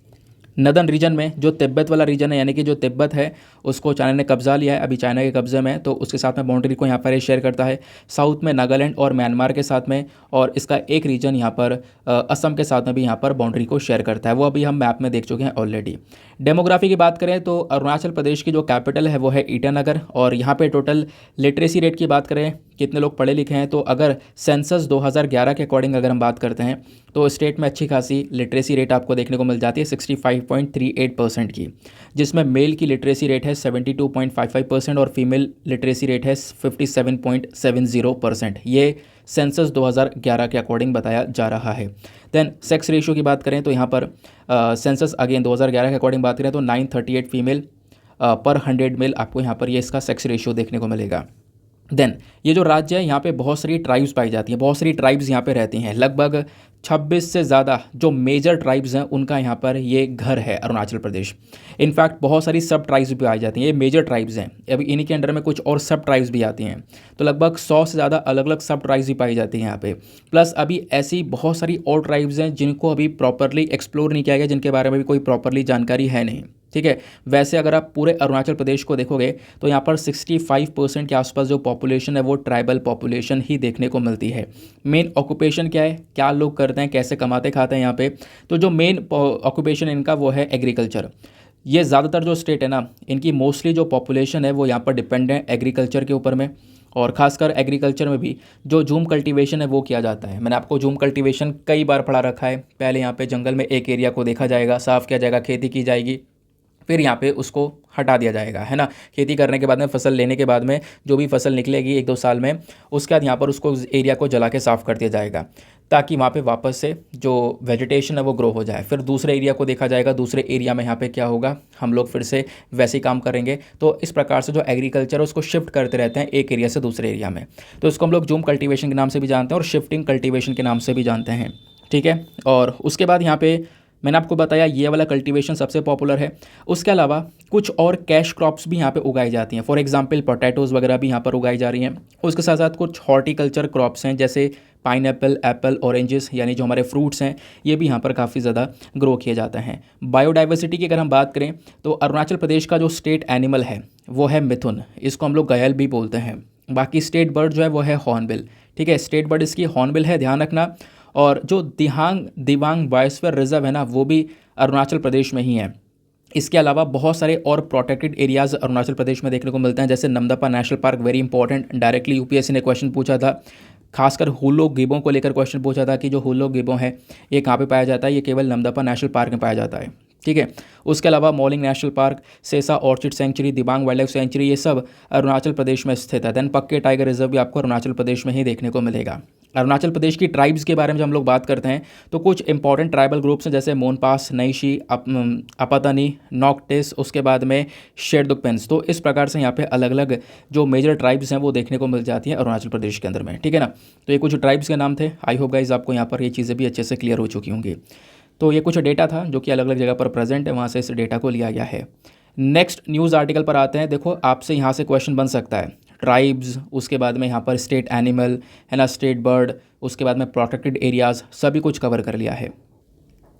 [SPEAKER 1] नदर्न रीजन में जो तिब्बत वाला रीजन है, यानी कि जो तिब्बत है उसको चाइना ने कब्जा लिया है, अभी चाइना के कब्जे में है, तो उसके साथ में बाउंड्री को यहाँ पर ये शेयर करता है। साउथ में नागालैंड और म्यांमार के साथ में, और इसका एक रीजन यहाँ पर असम के साथ में भी यहाँ पर बाउंड्री को शेयर करता है। वो अभी हम मैप में देख चुके हैं ऑलरेडी। डेमोग्राफी की बात करें तो अरुणाचल प्रदेश की जो कैपिटल है वो है ईटानगर, और यहाँ पे टोटल लिटरेसी रेट की बात करें, कितने लोग पढ़े लिखे हैं, तो अगर सेंसस 2011 के अकॉर्डिंग अगर हम बात करते हैं तो स्टेट में अच्छी खासी लिटरेसी रेट आपको देखने को मिल जाती है 65.38% की, जिसमें मेल की लिटरेसी रेट है 72.55% और फीमेल लिटरेसी रेट है 57.70%। ये सेंसस 2011 के अकॉर्डिंग बताया जा रहा है। देन सेक्स रेशियो की बात करें तो यहाँ पर सेंसस अगेन 2011 के अकॉर्डिंग बात करें तो 938 फीमेल पर 100 मेल आपको यहाँ पर ये इसका सेक्स रेशियो देखने को मिलेगा। देन ये जो राज्य है यहाँ पे बहुत सारी ट्राइब्स पाई जाती हैं, बहुत सारी ट्राइब्स यहाँ पे रहती हैं, लगभग 26 से ज़्यादा जो मेजर ट्राइब्स हैं उनका यहाँ पर ये घर है अरुणाचल प्रदेश। इनफैक्ट बहुत सारी सब ट्राइब्स भी पाई जाती हैं, ये मेजर ट्राइब्स हैं, अभी इन्हीं के अंडर में कुछ और सब ट्राइब्स भी आती हैं, तो लगभग 100 से ज़्यादा अलग अलग सब ट्राइब्स भी पाई जाती हैं यहाँ पे। प्लस अभी ऐसी बहुत सारी और ट्राइब्स हैं जिनको अभी प्रॉपरली एक्सप्लोर नहीं किया गया, जिनके बारे में भी कोई प्रॉपरली जानकारी है नहीं, ठीक है। वैसे अगर आप पूरे अरुणाचल प्रदेश को देखोगे तो यहाँ पर 65% के आसपास जो पॉपुलेशन है वो ट्राइबल पॉपुलेशन ही देखने को मिलती है। मेन ऑक्यूपेशन क्या है, क्या लोग करते हैं, कैसे कमाते खाते हैं यहाँ पे, तो जो मेन ऑक्यूपेशन इनका वो है एग्रीकल्चर। ये ज़्यादातर जो स्टेट है ना, इनकी मोस्टली जो पॉपुलेशन है वो यहाँ पर डिपेंड है एग्रीकल्चर के ऊपर में, और ख़ासकर एग्रीकल्चर में भी जो जूम कल्टीवेशन है वो किया जाता है। मैंने आपको जूम कल्टीवेशन कई बार पढ़ा रखा है। पहले यहाँ पे जंगल में एक एरिया को देखा जाएगा, साफ़ किया जाएगा, खेती की जाएगी, फिर यहाँ पे उसको हटा दिया जाएगा, है ना। खेती करने के बाद में, फसल लेने के बाद में जो भी फसल निकलेगी 1-2 साल में, उसके बाद यहाँ पर उसको एरिया को जला के साफ़ कर दिया जाएगा, ताकि वहाँ पे वापस से जो वेजिटेशन है वो ग्रो हो जाए। फिर दूसरे एरिया को देखा जाएगा, दूसरे एरिया में यहाँ पे क्या होगा, हम लोग फिर से वैसे ही काम करेंगे। तो इस प्रकार से जो एग्रीकल्चर है उसको शिफ्ट करते रहते हैं एक एरिया से दूसरे एरिया में, तो इसको हम लोग जूम कल्टीवेशन के नाम से भी जानते हैं और शिफ्टिंग कल्टीवेशन के नाम से भी जानते हैं, ठीक है। और उसके बाद यहाँ पे मैंने आपको बताया ये वाला कल्टीवेशन सबसे पॉपुलर है। उसके अलावा कुछ और कैश क्रॉप्स भी यहाँ पे उगाई जाती हैं, फॉर एग्जांपल पोटैटोज़ वगैरह भी यहाँ पर उगाई जा रही हैं। उसके साथ साथ कुछ हॉर्टिकल्चर क्रॉप्स हैं, जैसे पाइनएप्पल, एप्पल, ऑरेंजेस, यानी जो हमारे फ्रूट्स हैं, ये भी यहाँ पर काफ़ी ज़्यादा ग्रो किए जाते हैं। बायोडाइवर्सिटी की अगर हम बात करें तो अरुणाचल प्रदेश का जो स्टेट एनिमल है वो है मिथुन, इसको हम लोग गयल भी बोलते हैं। बाकी स्टेट बर्ड जो है वो है हॉर्नबिल, ठीक है, स्टेट बर्ड इसकी हॉर्नबिल है, ध्यान रखना। और जो दिबांग बायोस्फीयर रिजर्व है ना, वो भी अरुणाचल प्रदेश में ही है। इसके अलावा बहुत सारे और प्रोटेक्टेड एरियाज़ अरुणाचल प्रदेश में देखने को मिलते हैं, जैसे Namdapha national park, very important, directly UPSC ने क्वेश्चन पूछा था, खासकर हुलो गिबों को लेकर क्वेश्चन पूछा था कि जो हुलो गिबों है ये कहाँ पे पाया जाता है, ये केवल नमदपा नेशनल पार्क में पाया जाता है, ठीक है। उसके अलावा Mouling national park, Sessa orchid sanctuary, Dibang wildlife sanctuary, ये सब अरुणाचल प्रदेश में स्थित है। देन पक्के टाइगर रिजर्व भी आपको अरुणाचल प्रदेश में ही देखने को मिलेगा। अरुणाचल प्रदेश की ट्राइब्स के बारे में जब हम लोग बात करते हैं तो कुछ इंपॉर्टेंट ट्राइबल ग्रुप्स हैं, जैसे मोनपास, नईशी, अपातानी, नॉक्टिस, उसके बाद में शेरडुकपेंस। तो इस प्रकार से यहाँ पे अलग अलग जो मेजर ट्राइब्स हैं वो देखने को मिल जाती हैं अरुणाचल प्रदेश के अंदर में, ठीक है ना। तो ये कुछ ट्राइब्स के नाम थे। आई होप गाइज आपको यहाँ पर ये चीज़ें भी अच्छे से क्लियर हो चुकी होंगी। तो ये कुछ डेटा था जो कि अलग अलग जगह पर प्रेजेंट है, वहाँ से इस डेटा को लिया गया है। नेक्स्ट न्यूज़ आर्टिकल पर आते हैं। देखो आपसे यहाँ से क्वेश्चन बन सकता है, ट्राइब्स, उसके बाद में यहाँ पर स्टेट एनिमल है ना, स्टेट बर्ड, उसके बाद में प्रोटेक्टेड एरियाज़, सभी कुछ कवर कर लिया है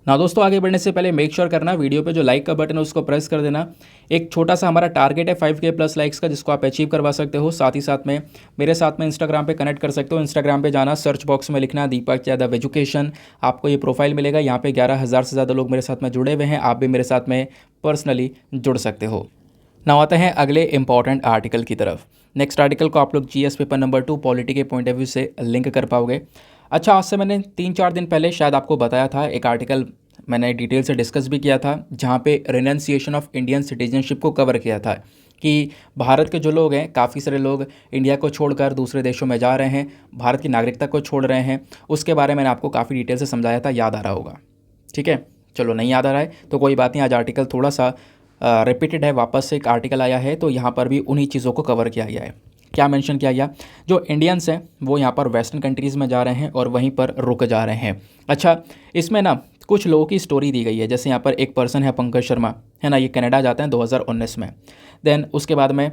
[SPEAKER 1] ना। दोस्तों आगे बढ़ने से पहले मेक श्योर करना वीडियो पे जो लाइक का बटन है उसको प्रेस कर देना। एक छोटा सा हमारा टारगेट है 5K प्लस लाइक्स का, जिसको आप अचीव करवा सकते हो। साथ ही साथ में मेरे साथ में इंस्टाग्राम पे कनेक्ट कर सकते हो। इंस्टाग्राम पे जाना, सर्च बॉक्स में लिखना दीपक यादव एजुकेशन, आपको ये प्रोफाइल मिलेगा। यहाँ पे 11,000 से ज़्यादा लोग मेरे साथ में जुड़े हुए हैं, आप भी मेरे साथ में पर्सनली जुड़ सकते हो। ना आते हैं अगले इंपॉर्टेंट आर्टिकल की तरफ। नेक्स्ट आर्टिकल को आप लोग GS पेपर नंबर 2 पॉलिटी के पॉइंट ऑफ व्यू से लिंक कर पाओगे। अच्छा, आज से मैंने 3-4 दिन पहले शायद आपको बताया था, एक आर्टिकल मैंने डिटेल से डिस्कस भी किया था, जहाँ पे रिनंसिएशन ऑफ इंडियन सिटीजनशिप को कवर किया था कि भारत के जो लोग हैं, काफ़ी सारे लोग इंडिया को छोड़कर दूसरे देशों में जा रहे हैं, भारत की नागरिकता को छोड़ रहे हैं। उसके बारे में मैंने आपको काफ़ी डिटेल से समझाया था, याद आ रहा होगा, ठीक है। चलो नहीं याद आ रहा है तो कोई बात नहीं, आज आर्टिकल थोड़ा सा रिपीटेड है, वापस से एक आर्टिकल आया है, तो यहाँ पर भी उन्हीं चीज़ों को कवर किया गया है। क्या मेंशन किया गया, जो इंडियंस हैं वो यहाँ पर वेस्टर्न कंट्रीज़ में जा रहे हैं और वहीं पर रुक जा रहे हैं। अच्छा, इसमें ना कुछ लोगों की स्टोरी दी गई है, जैसे यहाँ पर एक पर्सन है पंकज शर्मा, है ना, ये कनाडा जाते हैं 2019 में। देन उसके बाद में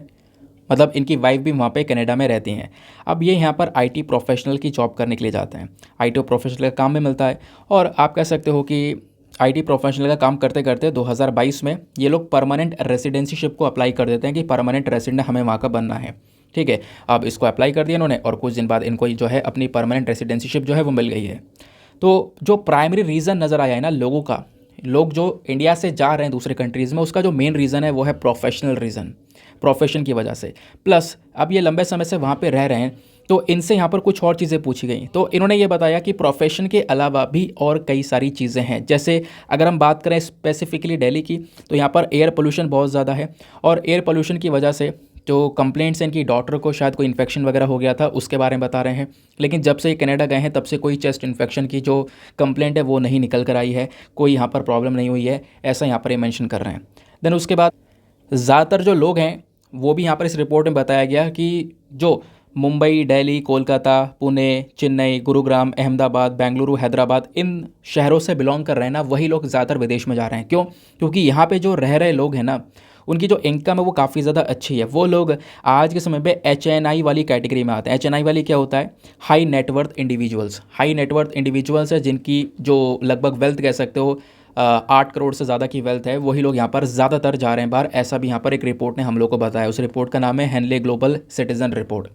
[SPEAKER 1] मतलब इनकी वाइफ भी वहाँ पे कनाडा में रहती हैं। अब ये यहाँ पर IT प्रोफेशनल की जॉब करने के लिए जाते हैं, IT प्रोफेशनल का काम भी मिलता है, और आप कह सकते हो कि आईटी प्रोफेशनल का काम करते करते 2022 में ये लोग परमानेंट रेसिडेंसीशिप को अप्लाई कर देते हैं कि परमानेंट रेसिडेंट हमें वहाँ का बनना है। ठीक है, अब इसको अप्लाई कर दिया इन्होंने और कुछ दिन बाद इनको जो है अपनी परमानेंट रेसिडेंसीशिप जो है वो मिल गई है। तो जो प्राइमरी रीज़न नज़र आया है ना लोगों का, लोग जो इंडिया से जा रहे हैं दूसरे कंट्रीज़ में, उसका जो मेन रीज़न है वो है प्रोफेशनल रीज़न, प्रोफेशन की वजह से। प्लस अब ये लंबे समय से वहाँ पे रह रहे हैं तो इनसे यहाँ पर कुछ और चीज़ें पूछी गई, तो इन्होंने ये बताया कि प्रोफेशन के अलावा भी और कई सारी चीज़ें हैं। जैसे अगर हम बात करें स्पेसिफिकली दिल्ली की, तो यहाँ पर एयर पोल्यूशन बहुत ज़्यादा है और एयर पोल्यूशन की वजह से जो कंप्लेंट्स हैं, इनकी डॉटर को शायद कोई इन्फेक्शन वगैरह हो गया था, उसके बारे में बता रहे हैं। लेकिन जब से ये कनाडा गए हैं तब से कोई चेस्ट इन्फेक्शन की जो कंप्लेंट है वो नहीं निकल कर आई है, कोई यहाँ पर प्रॉब्लम नहीं हुई है, ऐसा यहाँ पर ये मेंशन कर रहे हैं। देन उसके बाद ज़्यादातर जो लोग हैं वो भी यहाँ पर इस रिपोर्ट में बताया गया कि जो मुंबई, दिल्ली, कोलकाता, पुणे, चेन्नई, गुरुग्राम, अहमदाबाद, बेंगलुरु, हैदराबाद, इन शहरों से बिलोंग कर रहे हैं ना, वही लोग ज़्यादातर विदेश में जा रहे हैं। क्यों? क्योंकि यहाँ पे जो रह रहे लोग हैं ना, उनकी जो इनकम है वो काफ़ी ज़्यादा अच्छी है। वो लोग आज के समय पे HNI वाली कैटेगरी में आते हैं। HNI वाली क्या होता है? High net worth individuals. High net worth individuals है जिनकी जो लगभग वेल्थ कह सकते हो 8 करोड़ से ज़्यादा की वेल्थ है, वही लोग यहाँ पर ज़्यादातर जा रहे हैं बाहर। ऐसा भी यहाँ पर एक रिपोर्ट ने हम लोग को बताया। उस रिपोर्ट का नाम है हेनले ग्लोबल सिटीजन रिपोर्ट।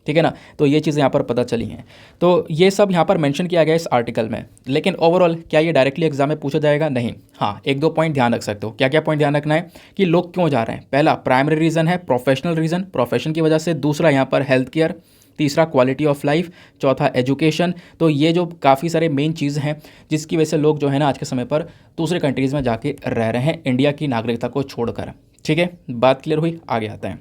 [SPEAKER 1] ठीक है ना, तो ये चीज़ें यहाँ पर पता चली हैं। तो ये सब यहाँ पर मेंशन किया गया इस आर्टिकल में। लेकिन ओवरऑल क्या ये डायरेक्टली एग्जाम में पूछा जाएगा? नहीं। हाँ, एक दो पॉइंट ध्यान रख सकते हो। क्या क्या पॉइंट ध्यान रखना है कि लोग क्यों जा रहे हैं? पहला प्राइमरी रीज़न है प्रोफेशनल रीज़न, प्रोफेशन की वजह से। दूसरा यहाँ पर हेल्थ केयर। तीसरा क्वालिटी ऑफ लाइफ। चौथा एजुकेशन। तो ये जो काफ़ी सारे मेन चीज़ हैं जिसकी वजह से लोग जो है ना आज के समय पर दूसरे कंट्रीज़ में जाके रह रहे हैं इंडिया की नागरिकता को छोड़कर। ठीक है, बात क्लियर हुई? आगे आते हैं।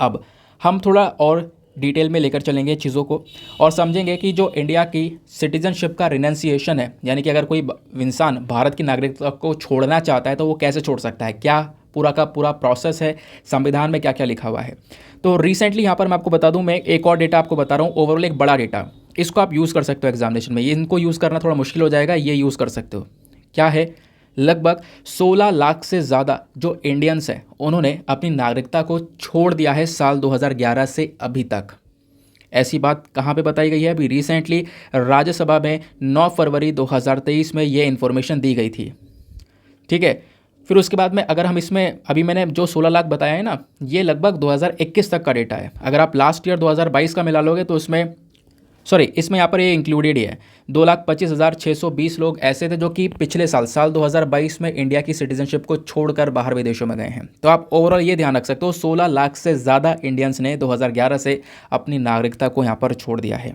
[SPEAKER 1] अब हम थोड़ा और डिटेल में लेकर चलेंगे चीज़ों को और समझेंगे कि जो इंडिया की सिटीजनशिप का रिनंसिएशन है, यानी कि अगर कोई इंसान भारत की नागरिकता को छोड़ना चाहता है तो वो कैसे छोड़ सकता है, क्या पूरा का पूरा प्रोसेस है, संविधान में क्या क्या लिखा हुआ है। तो रिसेंटली यहाँ पर मैं आपको बता दूँ, मैं एक और डेटा आपको बता रहा हूँ, ओवरऑल एक बड़ा डेटा, इसको आप यूज़ कर सकते हो एग्जामिनेशन में। ये इनको यूज़ करना थोड़ा मुश्किल हो जाएगा, ये यूज़ कर सकते हो। क्या है? लगभग 16 लाख से ज़्यादा जो इंडियंस हैं उन्होंने अपनी नागरिकता को छोड़ दिया है साल 2011 से अभी तक। ऐसी बात कहाँ पे बताई गई है? अभी रिसेंटली राज्यसभा में 9 फरवरी 2023 में ये इन्फॉर्मेशन दी गई थी। ठीक है, फिर उसके बाद में अगर हम इसमें अभी मैंने जो 16 लाख बताया है ना, ये लगभग 2021 तक का डेटा है। अगर आप लास्ट ईयर 2022 का मिला लोगे तो इसमें यहाँ पर ये इंक्लूडेड ही है। 2,25,620 लोग ऐसे थे जो कि पिछले साल 2022 में इंडिया की सिटीजनशिप को छोड़कर बाहर विदेशों में गए हैं। तो आप ओवरऑल ये ध्यान रख सकते हो 16 लाख से ज़्यादा इंडियंस ने 2011 से अपनी नागरिकता को यहाँ पर छोड़ दिया है।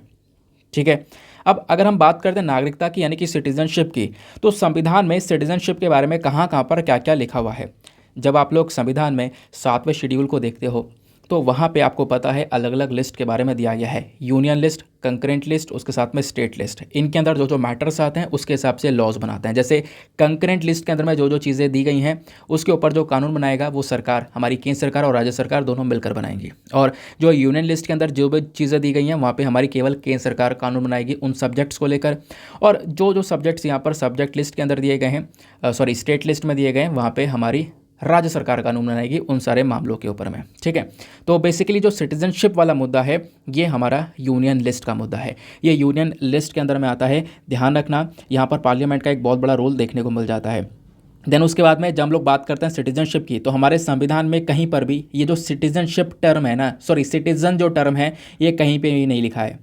[SPEAKER 1] ठीक है, अब अगर हम बात करते हैं नागरिकता की यानी कि सिटीजनशिप की, तो संविधान में सिटीजनशिप के बारे में कहाँ कहाँ पर क्या क्या लिखा हुआ है। जब आप लोग संविधान में 7वें शेड्यूल को देखते हो तो वहाँ पे आपको पता है अलग अलग लिस्ट के बारे में दिया गया है। यूनियन लिस्ट, कंकरेंट लिस्ट, उसके साथ में स्टेट लिस्ट। इनके अंदर जो जो मैटर्स आते हैं उसके हिसाब से लॉज बनाते हैं। जैसे कंकरेंट लिस्ट के अंदर में जो जो चीज़ें दी गई हैं उसके ऊपर जो कानून बनाएगा वो सरकार, हमारी केंद्र सरकार और राज्य सरकार दोनों मिलकर बनाएंगी। और जो यूनियन लिस्ट के अंदर जो भी चीज़ें दी गई हैं वहाँ पर हमारी केवल केंद्र सरकार कानून बनाएगी उन सब्जेक्ट्स को लेकर। और जो जो सब्जेक्ट्स यहाँ पर सब्जेक्ट लिस्ट के अंदर दिए गए हैं, स्टेट लिस्ट में दिए गए हैं, वहाँ पर हमारी राज्य सरकार कानून बनाएगी उन सारे मामलों के ऊपर में। ठीक है, तो बेसिकली जो सिटीजनशिप वाला मुद्दा है ये हमारा यूनियन लिस्ट का मुद्दा है। ये यूनियन लिस्ट के अंदर में आता है। ध्यान रखना, यहाँ पर पार्लियामेंट का एक बहुत बड़ा रोल देखने को मिल जाता है। देन उसके बाद में जब हम लोग बात करते हैं सिटीजनशिप की, तो हमारे संविधान में कहीं पर भी ये जो सिटीजनशिप टर्म है ना, सिटीजन जो टर्म है ये कहीं पर भी नहीं लिखा है।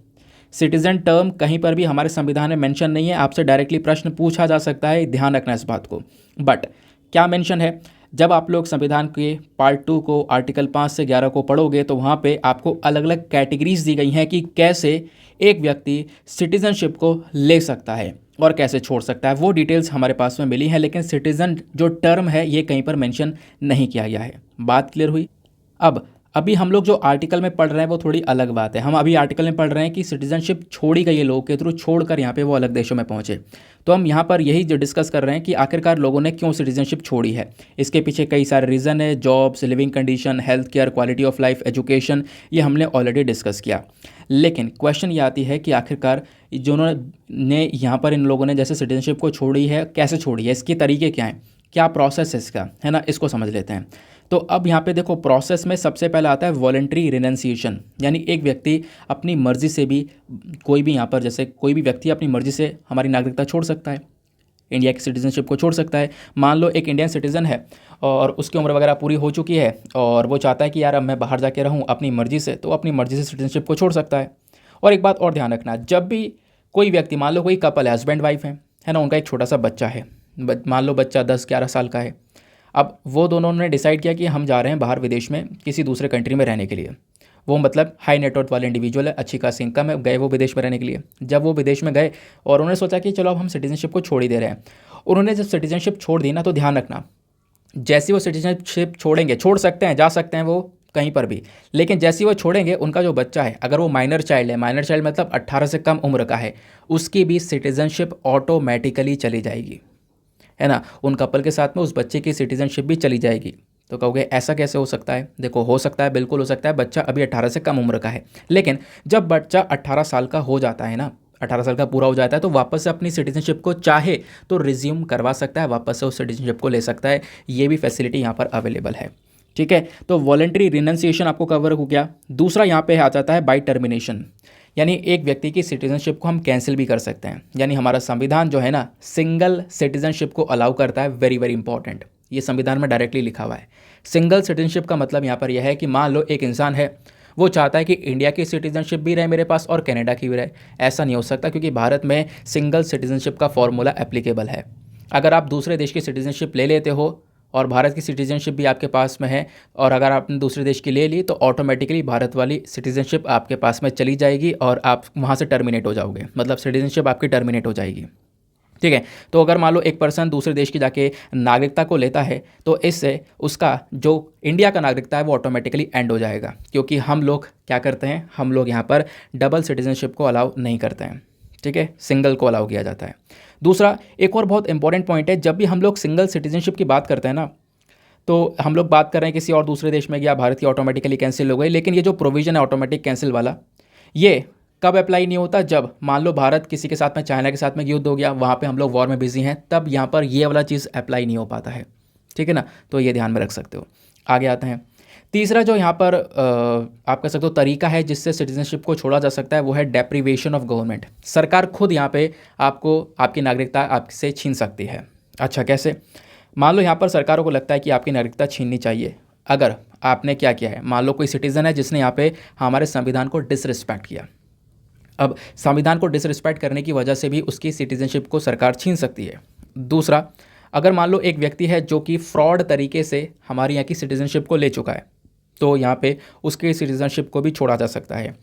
[SPEAKER 1] सिटीजन टर्म कहीं पर भी हमारे संविधान में मेंशन नहीं है। आपसे डायरेक्टली प्रश्न पूछा जा सकता है, ध्यान रखना इस बात को। बट क्या मेंशन है? जब आप लोग संविधान के पार्ट 2 को आर्टिकल 5 से 11 को पढ़ोगे तो वहाँ पे आपको अलग अलग कैटेगरीज दी गई हैं कि कैसे एक व्यक्ति सिटीजनशिप को ले सकता है और कैसे छोड़ सकता है। वो डिटेल्स हमारे पास में मिली हैं, लेकिन सिटीजन जो टर्म है ये कहीं पर मेंशन नहीं किया गया है। बात क्लियर हुई? अब अभी हम लोग जो आर्टिकल में पढ़ रहे हैं वो थोड़ी अलग बात है। हम अभी आर्टिकल में पढ़ रहे हैं कि सिटीजनशिप छोड़ी गई है लोगों के थ्रू, छोड़कर यहाँ पे वो अलग देशों में पहुँचे। तो हम यहाँ पर यही जो डिस्कस कर रहे हैं कि आखिरकार लोगों ने क्यों सिटीजनशिप छोड़ी है। इसके पीछे कई सारे रीज़न है, jobs, living condition, health care, quality of life, education, ये हमने ऑलरेडी डिस्कस किया। लेकिन क्वेश्चन ये आती है कि आखिरकार जिन्होंने यहाँ पर इन लोगों ने जैसे सिटीजनशिप को छोड़ी है, कैसे छोड़ी है, इसके तरीके क्या हैं, क्या प्रोसेस है इसका, है ना, इसको समझ लेते हैं। तो अब यहाँ पे देखो प्रोसेस में सबसे पहला आता है वॉलंटरी रिनंसिएशन, यानी एक व्यक्ति अपनी मर्जी से भी कोई भी यहाँ पर जैसे कोई भी व्यक्ति अपनी मर्जी से हमारी नागरिकता छोड़ सकता है। इंडिया की सिटीजनशिप को छोड़ सकता है। मान लो एक इंडियन सिटीज़न है और उसकी उम्र वगैरह पूरी हो चुकी है और वो चाहता है कि यार अब मैं बाहर जाके रहूँ अपनी मर्ज़ी से, तो अपनी मर्ज़ी से सिटीजनशिप को छोड़ सकता है। और एक बात और ध्यान रखना, जब भी कोई व्यक्ति, मान लो कोई कपल है, हस्बैंड वाइफ है ना, उनका एक छोटा सा बच्चा है, मान लो बच्चा 10-11 साल का है। अब वो दोनों ने डिसाइड किया कि हम जा रहे हैं बाहर विदेश में किसी दूसरे कंट्री में रहने के लिए। वो मतलब हाई नेटवर्थ वाले इंडिविजुअल है, अच्छी खासी इनकम है, गए वो विदेश में रहने के लिए। जब वो विदेश में गए और उन्होंने सोचा कि चलो अब हम सिटीजनशिप को छोड़ ही दे रहे हैं, उन्होंने जब सिटीजनशिप छोड़ दी ना, तो ध्यान रखना, जैसे वो सिटीजनशिप छोड़ेंगे, छोड़ सकते हैं, जा सकते हैं वो कहीं पर भी, लेकिन जैसे ही वो छोड़ेंगे उनका जो बच्चा है, अगर वो माइनर चाइल्ड है, माइनर चाइल्ड मतलब 18 से कम उम्र का है, उसकी भी सिटीजनशिप ऑटोमेटिकली चली जाएगी, है ना। उन कपल के साथ में उस बच्चे की सिटीजनशिप भी चली जाएगी। तो कहोगे ऐसा कैसे हो सकता है? देखो, हो सकता है, बिल्कुल हो सकता है। बच्चा अभी 18 से कम उम्र का है, लेकिन जब बच्चा 18 साल का हो जाता है ना, 18 साल का पूरा हो जाता है, तो वापस से अपनी सिटीजनशिप को चाहे तो रिज्यूम करवा सकता है, वापस से उस सिटीजनशिप को ले सकता है। ये भी फैसिलिटी यहाँ पर अवेलेबल है, ठीक है। तो वॉलंटरी रिनंसिएशन आपको कवर हो गया। दूसरा यहाँ पे आ जाता है बाय टर्मिनेशन, यानी एक व्यक्ति की सिटीजनशिप को हम कैंसिल भी कर सकते हैं। यानी हमारा संविधान जो है ना, सिंगल सिटीजनशिप को अलाउ करता है। वेरी वेरी इंपॉर्टेंट, ये संविधान में डायरेक्टली लिखा हुआ है। सिंगल सिटीजनशिप का मतलब यहाँ पर यह है कि मान लो एक इंसान है, वो चाहता है कि इंडिया की सिटीजनशिप भी रहे मेरे पास और कनाडा की भी रहे। ऐसा नहीं हो सकता, क्योंकि भारत में सिंगल सिटीजनशिप का फॉर्मूला एप्लीकेबल है। अगर आप दूसरे देश की सिटीजनशिप ले लेते हो और भारत की सिटीजनशिप भी आपके पास में है, और अगर आपने दूसरे देश की ले ली, तो ऑटोमेटिकली भारत वाली सिटीजनशिप आपके पास में चली जाएगी और आप वहाँ से टर्मिनेट हो जाओगे, मतलब सिटीजनशिप आपकी टर्मिनेट हो जाएगी, ठीक है। तो अगर मान लो एक पर्सन दूसरे देश की जाके नागरिकता को लेता है, तो इससे उसका जो इंडिया का नागरिकता है वो ऑटोमेटिकली एंड हो जाएगा, क्योंकि हम लोग क्या करते हैं, हम लोग यहाँ पर डबल सिटीजनशिप को अलाउ नहीं करते हैं, ठीक है, सिंगल को अलाउ किया जाता है। दूसरा, एक और बहुत इंपॉर्टेंट पॉइंट है, जब भी हम लोग सिंगल सिटीजनशिप की बात करते हैं ना, तो हम लोग बात कर रहे हैं किसी और दूसरे देश में गया, भारत की ऑटोमेटिकली कैंसिल हो गई, लेकिन ये जो प्रोविज़न है ऑटोमेटिक कैंसिल वाला, ये कब अप्लाई नहीं होता? जब मान लो भारत किसी के साथ में, चाइना के साथ में युद्ध हो गया, वहाँ पे हम लोग वॉर में बिजी हैं, तब यहाँ पर ये वाला चीज़ अप्लाई नहीं हो पाता है, ठीक है ना। तो ये ध्यान में रख सकते हो। आगे आते हैं। तीसरा जो यहाँ पर आप कह सकते हो तरीका है जिससे सिटीजनशिप को छोड़ा जा सकता है, वो है डेप्रीवेशन ऑफ गवर्नमेंट। सरकार खुद यहाँ पे आपको आपकी नागरिकता आपसे छीन सकती है। अच्छा, कैसे? मान लो यहाँ पर सरकारों को लगता है कि आपकी नागरिकता छीननी चाहिए। अगर आपने क्या किया है, मान लो कोई सिटीज़न है जिसने यहाँ पे हमारे संविधान को डिसरिस्पेक्ट किया। अब संविधान को डिसरिस्पेक्ट करने की वजह से भी उसकी सिटीजनशिप को सरकार छीन सकती है। दूसरा, अगर मान लो एक व्यक्ति है जो कि फ्रॉड तरीके से हमारे यहाँ की सिटीजनशिप को ले चुका है, तो यहाँ पे उसकी सिटीजनशिप को भी छोड़ा जा सकता है।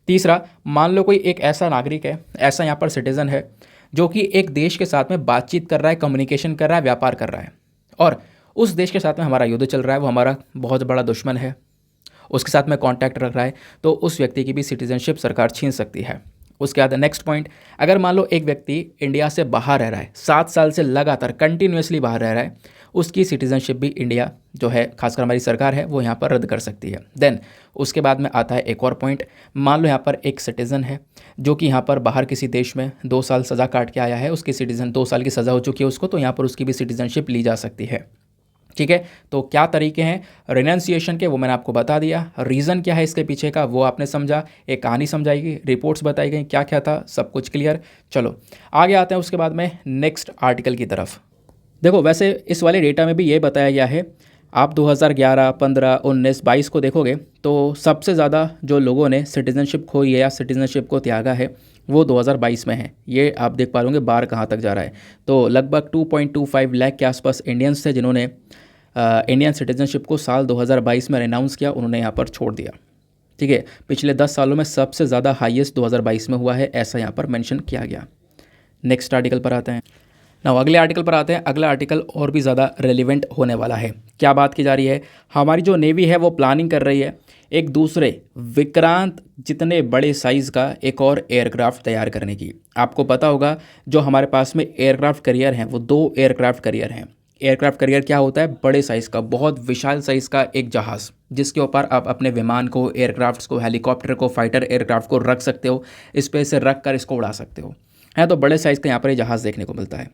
[SPEAKER 1] तीसरा, मान लो कोई एक ऐसा नागरिक है, ऐसा यहाँ पर सिटीज़न है जो कि एक देश के साथ में बातचीत कर रहा है, कम्युनिकेशन कर रहा है, व्यापार कर रहा है, और उस देश के साथ में हमारा युद्ध चल रहा है, वो हमारा बहुत बड़ा दुश्मन है, उसके साथ में कांटेक्ट रख रहा है, तो उस व्यक्ति की भी सिटीजनशिप सरकार छीन सकती है। उसके बाद नेक्स्ट पॉइंट, अगर मान लो एक व्यक्ति इंडिया से बाहर रह रहा है, 7 साल से लगातार कंटिन्यूसली बाहर रह रहा है, उसकी सिटीजनशिप भी इंडिया जो है, खासकर हमारी सरकार है, वो यहाँ पर रद्द कर सकती है। देन उसके बाद में आता है एक और पॉइंट, मान लो यहाँ पर एक सिटीज़न है जो कि यहाँ पर बाहर किसी देश में 2 साल सज़ा काट के आया है, उसकी सिटीज़न 2 साल की सज़ा हो चुकी है उसको, तो यहाँ पर उसकी भी सिटीजनशिप ली जा सकती है, ठीक है। तो क्या तरीके हैं रिनंसिएशन के, वो मैंने आपको बता दिया। रीज़न क्या है इसके पीछे का, वो आपने समझा। एक कहानी समझाई गई, रिपोर्ट्स बताई गई, क्या क्या था, सब कुछ क्लियर। चलो आगे आते हैं उसके बाद में नेक्स्ट आर्टिकल की तरफ। देखो, वैसे इस वाले डेटा में भी ये बताया गया है, आप 2011, 15, 19, 22 को देखोगे तो सबसे ज़्यादा जो लोगों ने सिटीजनशिप खोई है या सिटीजनशिप को त्यागा है वो 2022 में है। ये आप देख पा लोगे बार कहाँ तक जा रहा है। तो लगभग 2.25 लाख के आसपास इंडियंस थे जिन्होंने इंडियन सिटीजनशिप को साल 2022 में रेनाउंस किया, उन्होंने यहाँ पर छोड़ दिया, ठीक है। पिछले 10 सालों में सबसे ज़्यादा हाईएस्ट 2022 में हुआ है, ऐसा यहाँ पर मेंशन किया गया। नेक्स्ट आर्टिकल पर आते हैं। अगले आर्टिकल पर आते हैं। अगला आर्टिकल और भी ज़्यादा रेलिवेंट होने वाला है। क्या बात की जा रही है, हमारी जो नेवी है वो प्लानिंग कर रही है एक दूसरे विक्रांत जितने बड़े साइज़ का एक और एयरक्राफ्ट तैयार करने की। आपको पता होगा जो हमारे पास में एयरक्राफ्ट कैरियर हैं वो 2 एयरक्राफ्ट कैरियर हैं। एयरक्राफ्ट कैरियर क्या होता है, बड़े साइज़ का, बहुत विशाल साइज़ का एक जहाज़ जिसके ऊपर आप अपने विमान को, एयरक्राफ्ट्स को, हेलीकॉप्टर को, फाइटर एयरक्राफ्ट को रख सकते हो, इस पे से रख कर इसको उड़ा सकते हो, है। तो बड़े साइज़ का यहाँ पर ये जहाज़ देखने को मिलता है।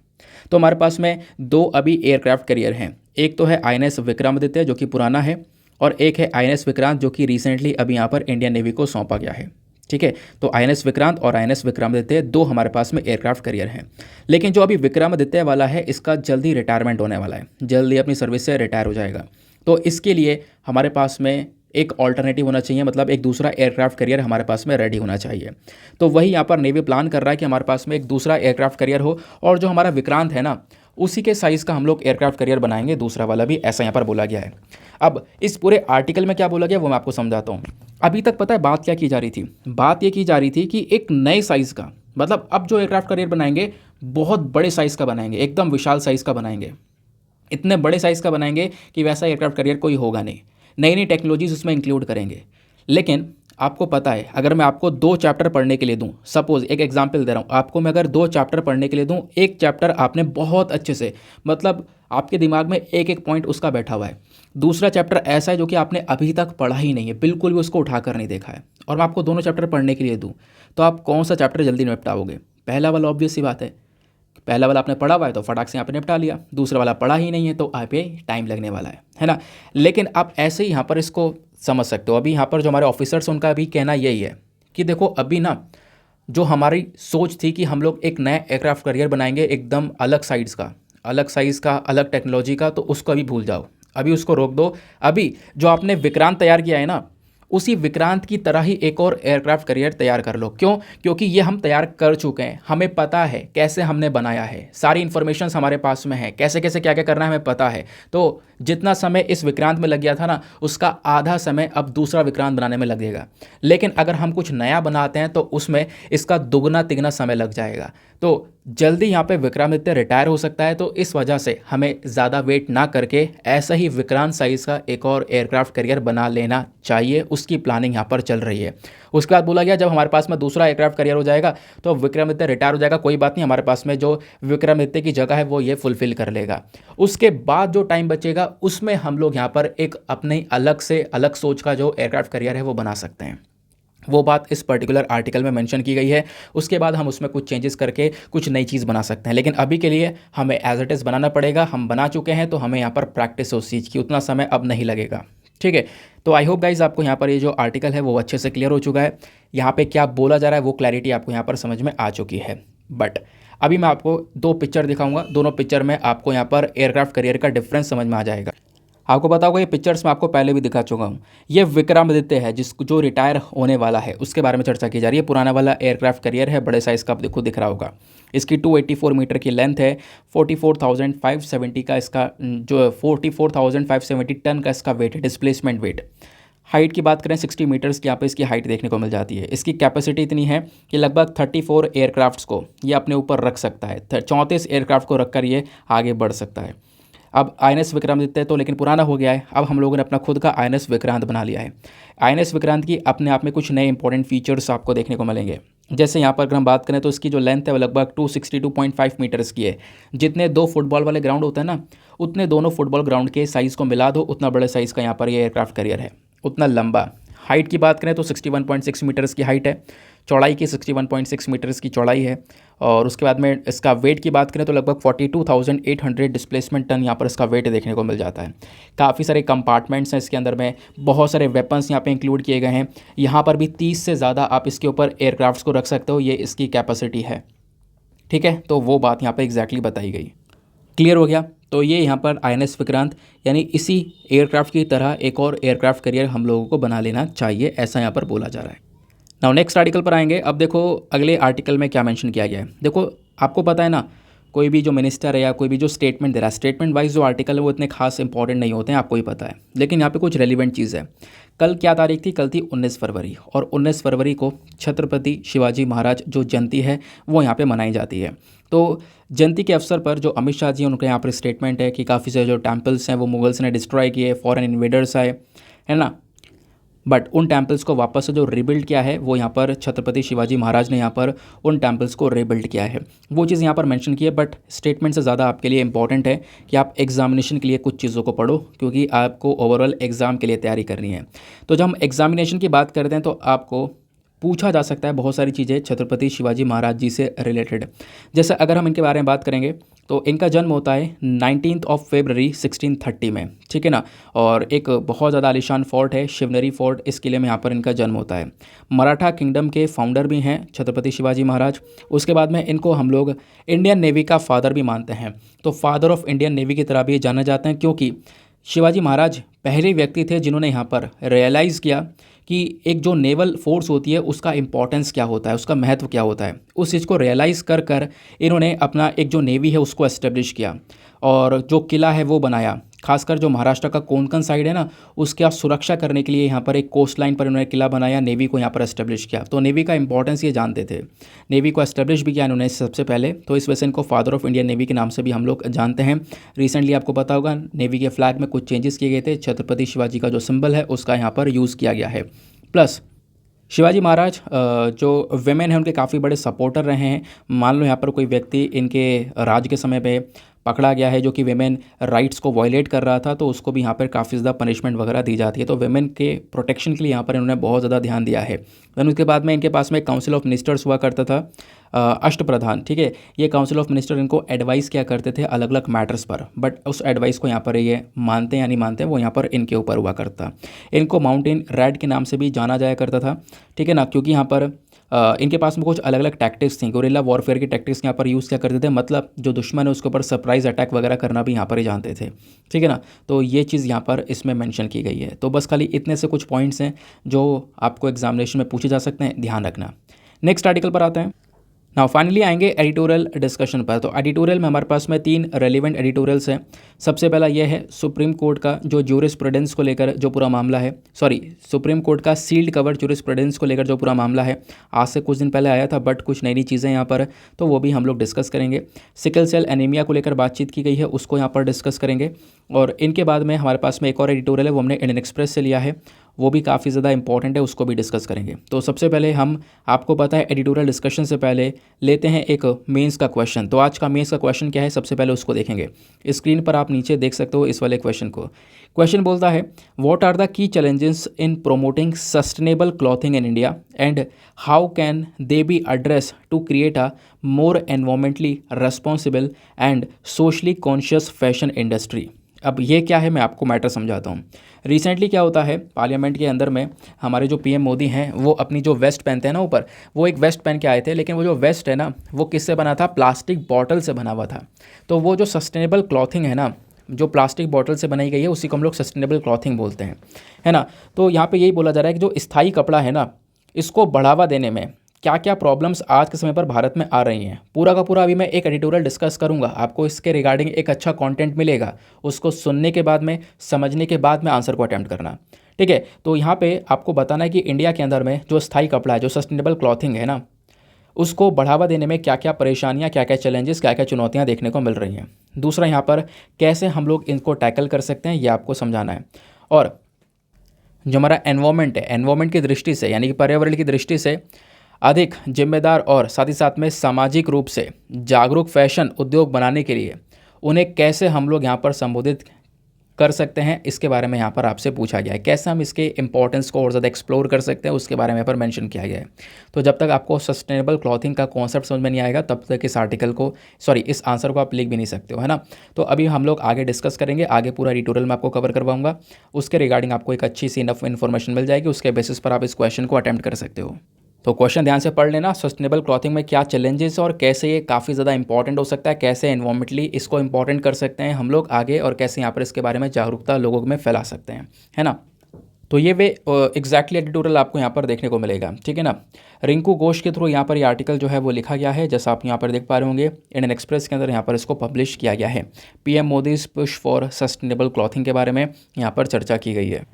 [SPEAKER 1] तो हमारे पास में 2 अभी एयरक्राफ्ट कैरियर हैं। एक तो है INS विक्रमादित्य जो कि पुराना है, और एक है INS विक्रांत जो कि रिसेंटली अभी यहाँ पर इंडियन नेवी को सौंपा गया है, ठीक है। तो INS विक्रांत और INS विक्रमादित्य दो हमारे पास में एयरक्राफ्ट कैरियर हैं। लेकिन जो अभी विक्रमादित्य वाला है इसका जल्दी रिटायरमेंट होने वाला है, जल्दी अपनी सर्विस से रिटायर हो जाएगा। तो इसके लिए हमारे पास में एक ऑल्टरनेटिव होना चाहिए, मतलब एक दूसरा एयरक्राफ्ट कैरियर हमारे पास में रेडी होना चाहिए। तो वही यहाँ पर नेवी प्लान कर रहा है कि हमारे पास में एक दूसरा एयरक्राफ्ट कैरियर हो, और जो हमारा विक्रांत है ना उसी के साइज़ का हम लोग एयरक्राफ्ट कैरियर बनाएंगे, दूसरा वाला भी, ऐसा यहाँ पर बोला गया है। अब इस पूरे आर्टिकल में क्या बोला गया वो मैं आपको समझाता हूँ। अभी तक पता है बात क्या की जा रही थी? बात ये की जा रही थी कि एक नए साइज़ का, मतलब अब जो एयरक्राफ्ट कैरियर बनाएंगे बहुत बड़े साइज़ का बनाएंगे, एकदम विशाल साइज़ का बनाएंगे, इतने बड़े साइज़ का बनाएंगे कि वैसा एयरक्राफ्ट कैरियर कोई होगा नहीं। नई नई टेक्नोलॉजीज उसमें इंक्लूड करेंगे। लेकिन आपको पता है अगर मैं आपको 2 चैप्टर पढ़ने के लिए दूं, सपोज़ एक एग्जांपल दे रहा हूं आपको, मैं अगर 2 चैप्टर पढ़ने के लिए दूं, एक चैप्टर आपने बहुत अच्छे से, मतलब आपके दिमाग में एक एक पॉइंट उसका बैठा हुआ है, दूसरा चैप्टर ऐसा है जो कि आपने अभी तक पढ़ा ही नहीं है, बिल्कुल भी उसको उठाकर नहीं देखा है, और मैं आपको दोनों चैप्टर पढ़ने के लिए दूँ, तो आप कौन सा चैप्टर जल्दी निपटाओगे? पहला वाला, ऑब्वियस सी बात है। पहला वाला आपने पढ़ा हुआ है तो फटाक से यहाँ पे निपटा लिया, दूसरा वाला पढ़ा ही नहीं है तो आप पे टाइम लगने वाला है ना। लेकिन आप ऐसे ही यहाँ पर इसको समझ सकते हो। अभी यहाँ पर जो हमारे ऑफिसर्स उनका भी कहना यही है कि देखो अभी ना जो हमारी सोच थी कि हम लोग एक नया एयरक्राफ्ट कैरियर बनाएंगे एकदम अलग साइज़ का अलग टेक्नोलॉजी का, तो उसको अभी भूल जाओ, अभी उसको रोक दो। अभी जो आपने विक्रांत तैयार किया है ना, उसी विक्रांत की तरह ही एक और एयरक्राफ्ट कैरियर तैयार कर लो। क्यों? क्योंकि ये हम तैयार कर चुके हैं, हमें पता है कैसे हमने बनाया है, सारी इन्फॉर्मेशन हमारे पास में है, कैसे कैसे क्या क्या करना है हमें पता है। तो जितना समय इस विक्रांत में लग गया था ना, उसका आधा समय अब दूसरा विक्रांत बनाने में लगेगा। लेकिन अगर हम कुछ नया बनाते हैं तो उसमें इसका दुगना तिगना समय लग जाएगा। तो जल्दी यहाँ पे विक्रमादित्य रिटायर हो सकता है, तो इस वजह से हमें ज़्यादा वेट ना करके ऐसा ही विक्रांत साइज़ का एक और एयरक्राफ्ट कैरियर बना लेना चाहिए। उसकी प्लानिंग यहाँ पर चल रही है। उसके बाद बोला गया जब हमारे पास में दूसरा एयरक्राफ्ट कैरियर हो जाएगा तो विक्रमादित्य रिटायर हो जाएगा, कोई बात नहीं, हमारे पास में जो विक्रमादित्य की जगह है वो ये फुलफिल कर लेगा। उसके बाद जो टाइम बचेगा उसमें हम लोग यहाँ पर एक अपने अलग से अलग सोच का जो एयरक्राफ्ट कैरियर है वो बना सकते हैं। वो बात इस पर्टिकुलर आर्टिकल में मेंशन की गई है। उसके बाद हम उसमें कुछ चेंजेस करके कुछ नई चीज़ बना सकते हैं, लेकिन अभी के लिए हमें एज इट इज़ बनाना पड़ेगा। हम बना चुके हैं तो हमें यहाँ पर प्रैक्टिस उस चीज़ की, उतना समय अब नहीं लगेगा। ठीक है, तो आई होप गाइज आपको यहाँ पर ये जो आर्टिकल है वो अच्छे से क्लियर हो चुका है। यहाँ पे क्या बोला जा रहा है वो क्लैरिटी आपको यहाँ पर समझ में आ चुकी है। बट अभी मैं आपको 2 पिक्चर दिखाऊंगा, दोनों पिक्चर में आपको यहाँ पर एयरक्राफ्ट कैरियर का डिफरेंस समझ में आ जाएगा। आपको पता होगा ये पिक्चर्स मैं आपको पहले भी दिखा चुका हूँ। ये विक्रमादित्य है जिसको जो रिटायर होने वाला है, उसके बारे में चर्चा की जा रही है। पुराना वाला एयरक्राफ्ट कैरियर है, बड़े साइज़ का, आपको दिख रहा होगा। इसकी 284 मीटर की लेंथ है, 44,570 का इसका जो 44,570 टन का इसका वेट है, डिस्प्लेसमेंट वेट। हाइट की बात करें 60 मीटर्स की यहाँ पे इसकी हाइट देखने को मिल जाती है। इसकी कैपेसिटी इतनी है कि लगभग 34 एयरक्राफ्ट्स को ये अपने ऊपर रख सकता है, 34 एयरक्राफ्ट को रखकर ये आगे बढ़ सकता है। अब INS विक्रमादित्य तो लेकिन पुराना हो गया है, अब हम लोगों ने अपना खुद का INS विक्रांत बना लिया है। INS विक्रांत की अपने आप में कुछ नए इंपॉर्टेंट फीचर्स आपको देखने को मिलेंगे। जैसे यहाँ पर अगर हम बात करें तो इसकी जो लेंथ है वो लगभग 262.5 मीटर्स की है। जितने 2 फुटबॉल वाले ग्राउंड होते हैं ना, उतने दोनों फुटबॉल ग्राउंड के साइज़ को मिला दो, उतना बड़े साइज़ का यहाँ पर ये एयरक्राफ्ट कैरियर है, उतना लंबा। हाइट की बात करें तो 61.6 मीटर्स की हाइट है, चौड़ाई की 61.6 मीटर्स की चौड़ाई है। और उसके बाद में इसका वेट की बात करें तो लगभग 42,800 डिस्प्लेसमेंट टन यहाँ पर इसका वेट देखने को मिल जाता है। काफ़ी सारे कंपार्टमेंट्स हैं इसके अंदर में, बहुत सारे वेपन्स यहाँ पे इंक्लूड किए गए हैं। यहाँ पर भी 30 से ज़्यादा आप इसके ऊपर एयरक्राफ्ट्स को रख सकते हो, ये इसकी कैपेसिटी है। ठीक है, तो वो बात यहाँ पर एग्जैक्टली बताई गई। क्लियर हो गया? तो ये यहाँ पर INS विक्रांत यानी इसी एयरक्राफ्ट की तरह एक और एयरक्राफ्ट कैरियर हम लोगों को बना लेना चाहिए, ऐसा यहाँ पर बोला जा रहा है। नाउ नेक्स्ट आर्टिकल पर आएंगे। अब देखो अगले आर्टिकल में क्या मेंशन किया गया है। देखो आपको पता है ना, कोई भी जो मिनिस्टर है या कोई भी जो स्टेटमेंट दे रहा है, स्टेटमेंट वाइज जो आर्टिकल है वो इतने खास इंपॉर्टेंट नहीं होते हैं, आपको ही पता है। लेकिन यहाँ पे कुछ रेलिवेंट चीज़ है। कल क्या तारीख थी? कल थी 19 फरवरी, और 19 फरवरी को छत्रपति शिवाजी महाराज जो जयंती है वो यहाँ पे मनाई जाती है। तो जयंती के अवसर पर जो अमित शाह जी उनके यहाँ पर स्टेटमेंट है कि काफ़ी सारे जो टेम्पल्स हैं वो मुगल्स ने डिस्ट्रॉय किए, फॉरेन इन्वेडर्स आए, है ना, बट उन टेम्पल्स को वापस से जो रिबिल्ड किया है वो यहाँ पर छत्रपति शिवाजी महाराज ने यहाँ पर उन टेम्पल्स को रिबिल्ड किया है। वो चीज़ यहाँ पर मेंशन की है, बट स्टेटमेंट से ज़्यादा आपके लिए इंपॉर्टेंट है कि आप एग्जामिनेशन के लिए कुछ चीज़ों को पढ़ो, क्योंकि आपको ओवरऑल एग्ज़ाम के लिए तैयारी करनी है। तो जब हम एग्जामिनेशन की बात करते हैं तो आपको पूछा जा सकता है बहुत सारी चीज़ें छत्रपति शिवाजी महाराज जी से रिलेटेड। जैसे अगर हम इनके बारे में बात करेंगे तो इनका जन्म होता है 19 फरवरी 1630 में, ठीक है ना। और एक बहुत ज़्यादा आलीशान फोर्ट है शिवनेरी फोर्ट, इस किले में यहाँ पर इनका जन्म होता है। मराठा किंगडम के फाउंडर भी हैं छत्रपति शिवाजी महाराज। उसके बाद में इनको हम लोग इंडियन नेवी का फादर भी मानते हैं। तो फादर ऑफ इंडियन नेवी की तरह भी ये जाने जाते हैं, क्योंकि शिवाजी महाराज पहले व्यक्ति थे जिन्होंने यहाँ पर रियलाइज़ किया कि एक जो नेवल फोर्स होती है उसका इंपॉर्टेंस क्या होता है, उसका महत्व क्या होता है। उस चीज़ को रियलाइज़ कर कर इन्होंने अपना एक जो नेवी है उसको एस्टेब्लिश किया और जो किला है वो बनाया। खासकर जो महाराष्ट्र का कोंकण साइड है ना, उसका सुरक्षा करने के लिए यहाँ पर एक कोस्ट लाइन पर इन्होंने किला बनाया, नेवी को यहाँ पर एस्टेब्लिश किया। तो नेवी का इंपॉर्टेंस ये जानते थे, नेवी को एस्टेब्लिश भी किया इन्होंने सबसे पहले। तो इस वजह से इनको फादर ऑफ इंडियन नेवी के नाम से भी हम लोग जानते हैं। रिसेंटली आपको पता होगा नेवी के फ्लैग में कुछ चेंजेस किए गए थे, छत्रपति शिवाजी का जो सिंबल है उसका यहाँ पर यूज़ किया गया है। प्लस शिवाजी महाराज जो वेमेन हैं उनके काफ़ी बड़े सपोर्टर रहे हैं। मान लो यहाँ पर कोई व्यक्ति इनके राज के समय पे पकड़ा गया है जो कि वेमेन राइट्स को वायलेट कर रहा था, तो उसको भी यहाँ पर काफ़ी ज़्यादा पनिशमेंट वगैरह दी जाती है। तो वेमेन के प्रोटेक्शन के लिए यहाँ पर इन्होंने बहुत ज़्यादा ध्यान दिया है। देन उसके बाद में इनके पास में काउंसिल ऑफ मिनिस्टर्स हुआ करता था, अष्टप्रधान, ठीक है। ये काउंसिल ऑफ मिनिस्टर इनको एडवाइस किया करते थे अलग अलग मैटर्स पर, बट उस एडवाइस को यहाँ पर ये मानते हैं या नहीं मानते हैं वो यहाँ पर इनके ऊपर हुआ करता। इनको माउंटेन रैड के नाम से भी जाना जाया करता था, ठीक है ना, क्योंकि यहाँ पर इनके पास में कुछ अलग अलग टैक्टिक्स थी, गोरिल्ला वॉरफेयर की टैक्टिक्स यहाँ पर यूज़ किया करते थे। मतलब जो दुश्मन है उसके ऊपर सरप्राइज अटैक वगैरह करना भी यहाँ पर ही जानते थे, ठीक है ना। तो ये चीज़ यहाँ पर इसमें मेंशन की गई है। तो बस खाली इतने से कुछ पॉइंट्स हैं जो आपको एग्जामिनेशन में पूछे जा सकते हैं, ध्यान रखना। नेक्स्ट आर्टिकल पर आते हैं। नाउ फाइनली आएंगे एडिटोरियल डिस्कशन पर। तो एडिटोरियल में हमारे पास में 3 रेलिवेंट एडिटोरियल्स हैं। सबसे पहला यह है सुप्रीम कोर्ट का जो ज्यूरिस्प्रूडेंस को लेकर जो पूरा मामला है, सुप्रीम कोर्ट का सील्ड कवर ज्यूरिस्प्रूडेंस को लेकर जो पूरा मामला है, आज से कुछ दिन पहले आया था बट कुछ नई नई चीज़ें यहाँ पर, तो वो भी हम लोग डिस्कस करेंगे। सिकल सेल एनीमिया को लेकर बातचीत की गई है, उसको यहाँ पर डिस्कस करेंगे। और इनके बाद में हमारे पास में एक और एडिटोरियल है, वो हमने इंडियन एक्सप्रेस से लिया है, वो भी काफ़ी ज़्यादा इंपॉर्टेंट है, उसको भी डिस्कस करेंगे। तो सबसे पहले हम, आपको पता है एडिटोरियल डिस्कशन से पहले लेते हैं एक मेंस का क्वेश्चन। तो आज का मेंस का क्वेश्चन क्या है, सबसे पहले उसको देखेंगे। स्क्रीन पर आप नीचे देख सकते हो इस वाले क्वेश्चन को। क्वेश्चन बोलता है what are the key challenges in promoting sustainable clothing in India and how can they be address to create a more environmentally responsible and socially conscious fashion industry. अब ये क्या है, मैं आपको मैटर समझाता हूँ। रिसेंटली क्या होता है, पार्लियामेंट के अंदर में हमारे जो पीएम मोदी हैं वो अपनी जो वेस्ट पहनते हैं ना ऊपर, वो एक वेस्ट पहन के आए थे, लेकिन वो जो वेस्ट है ना वो किससे बना था, प्लास्टिक बॉटल से बना हुआ था। तो वो जो सस्टेनेबल क्लॉथिंग है ना, जो प्लास्टिक बॉटल से बनाई गई है, उसी को हम लोग सस्टेनेबल क्लॉथिंग बोलते हैं, है ना। तो यहाँ पे यही बोला जा रहा है कि जो स्थायी कपड़ा है ना, इसको बढ़ावा देने में क्या क्या प्रॉब्लम्स आज के समय पर भारत में आ रही हैं, पूरा का पूरा अभी मैं एक एडिटोरियल डिस्कस करूंगा। आपको इसके रिगार्डिंग एक अच्छा कंटेंट मिलेगा, उसको सुनने के बाद में, समझने के बाद में आंसर को अटेम्प्ट करना, ठीक है। तो यहाँ पे आपको बताना है कि इंडिया के अंदर में जो स्थायी कपड़ा है, जो सस्टेनेबल क्लॉथिंग है ना, उसको बढ़ावा देने में क्या क्या परेशानियाँ, क्या क्या चैलेंजेस, क्या क्या चुनौतियाँ देखने को मिल रही हैं। दूसरा, यहाँ पर कैसे हम लोग इनको टैकल कर सकते हैं, ये आपको समझाना है। और जो हमारा एनवायरमेंट है, एनवायरमेंट की दृष्टि से यानी कि पर्यावरण की दृष्टि से अधिक जिम्मेदार और साथ ही साथ में सामाजिक रूप से जागरूक फैशन उद्योग बनाने के लिए उन्हें कैसे हम लोग यहाँ पर संबोधित कर सकते हैं, इसके बारे में यहाँ पर आपसे पूछा गया है। कैसे हम इसके इंपॉर्टेंस को और ज़्यादा एक्सप्लोर कर सकते हैं, उसके बारे में यहाँ पर मेंशन किया गया है। तो जब तक आपको सस्टेनेबल क्लॉथिंग का कॉन्सेप्ट समझ में नहीं आएगा, तब तक इस आर्टिकल को, इस आंसर को आप लिख भी नहीं सकते हो, है ना। तो अभी हम लोग आगे डिस्कस करेंगे, आगे पूरा एडिटोरियल में आपको कवर करवाऊंगा, उसके रिगार्डिंग आपको एक अच्छी सी इनफ इन्फॉर्मेशन मिल जाएगी, उसके बेसिस पर आप इस क्वेश्चन को अटैम्प्ट कर सकते हो। तो क्वेश्चन ध्यान से पढ़ लेना, सस्टेनेबल क्लॉथिंग में क्या चैलेंजेस और कैसे ये काफ़ी ज़्यादा इंपॉर्टेंट हो सकता है, कैसे एनवायरमेंटली इसको इंपॉर्टेंट कर सकते हैं हम लोग आगे, और कैसे यहाँ पर इसके बारे में जागरूकता लोगों में फैला सकते हैं, है ना। तो ये वे एग्जैक्टली एडिटोरियल आपको यहाँ पर देखने को मिलेगा, ठीक है ना। रिंकू घोष के थ्रू यहाँ पर ये आर्टिकल जो है वो लिखा गया है, जैसा आप यहाँ पर देख पा रहे होंगे, इंडियन एक्सप्रेस के अंदर यहाँ पर इसको पब्लिश किया गया है। PM Modi's push for sustainable clothing के बारे में यहाँ पर चर्चा की गई है।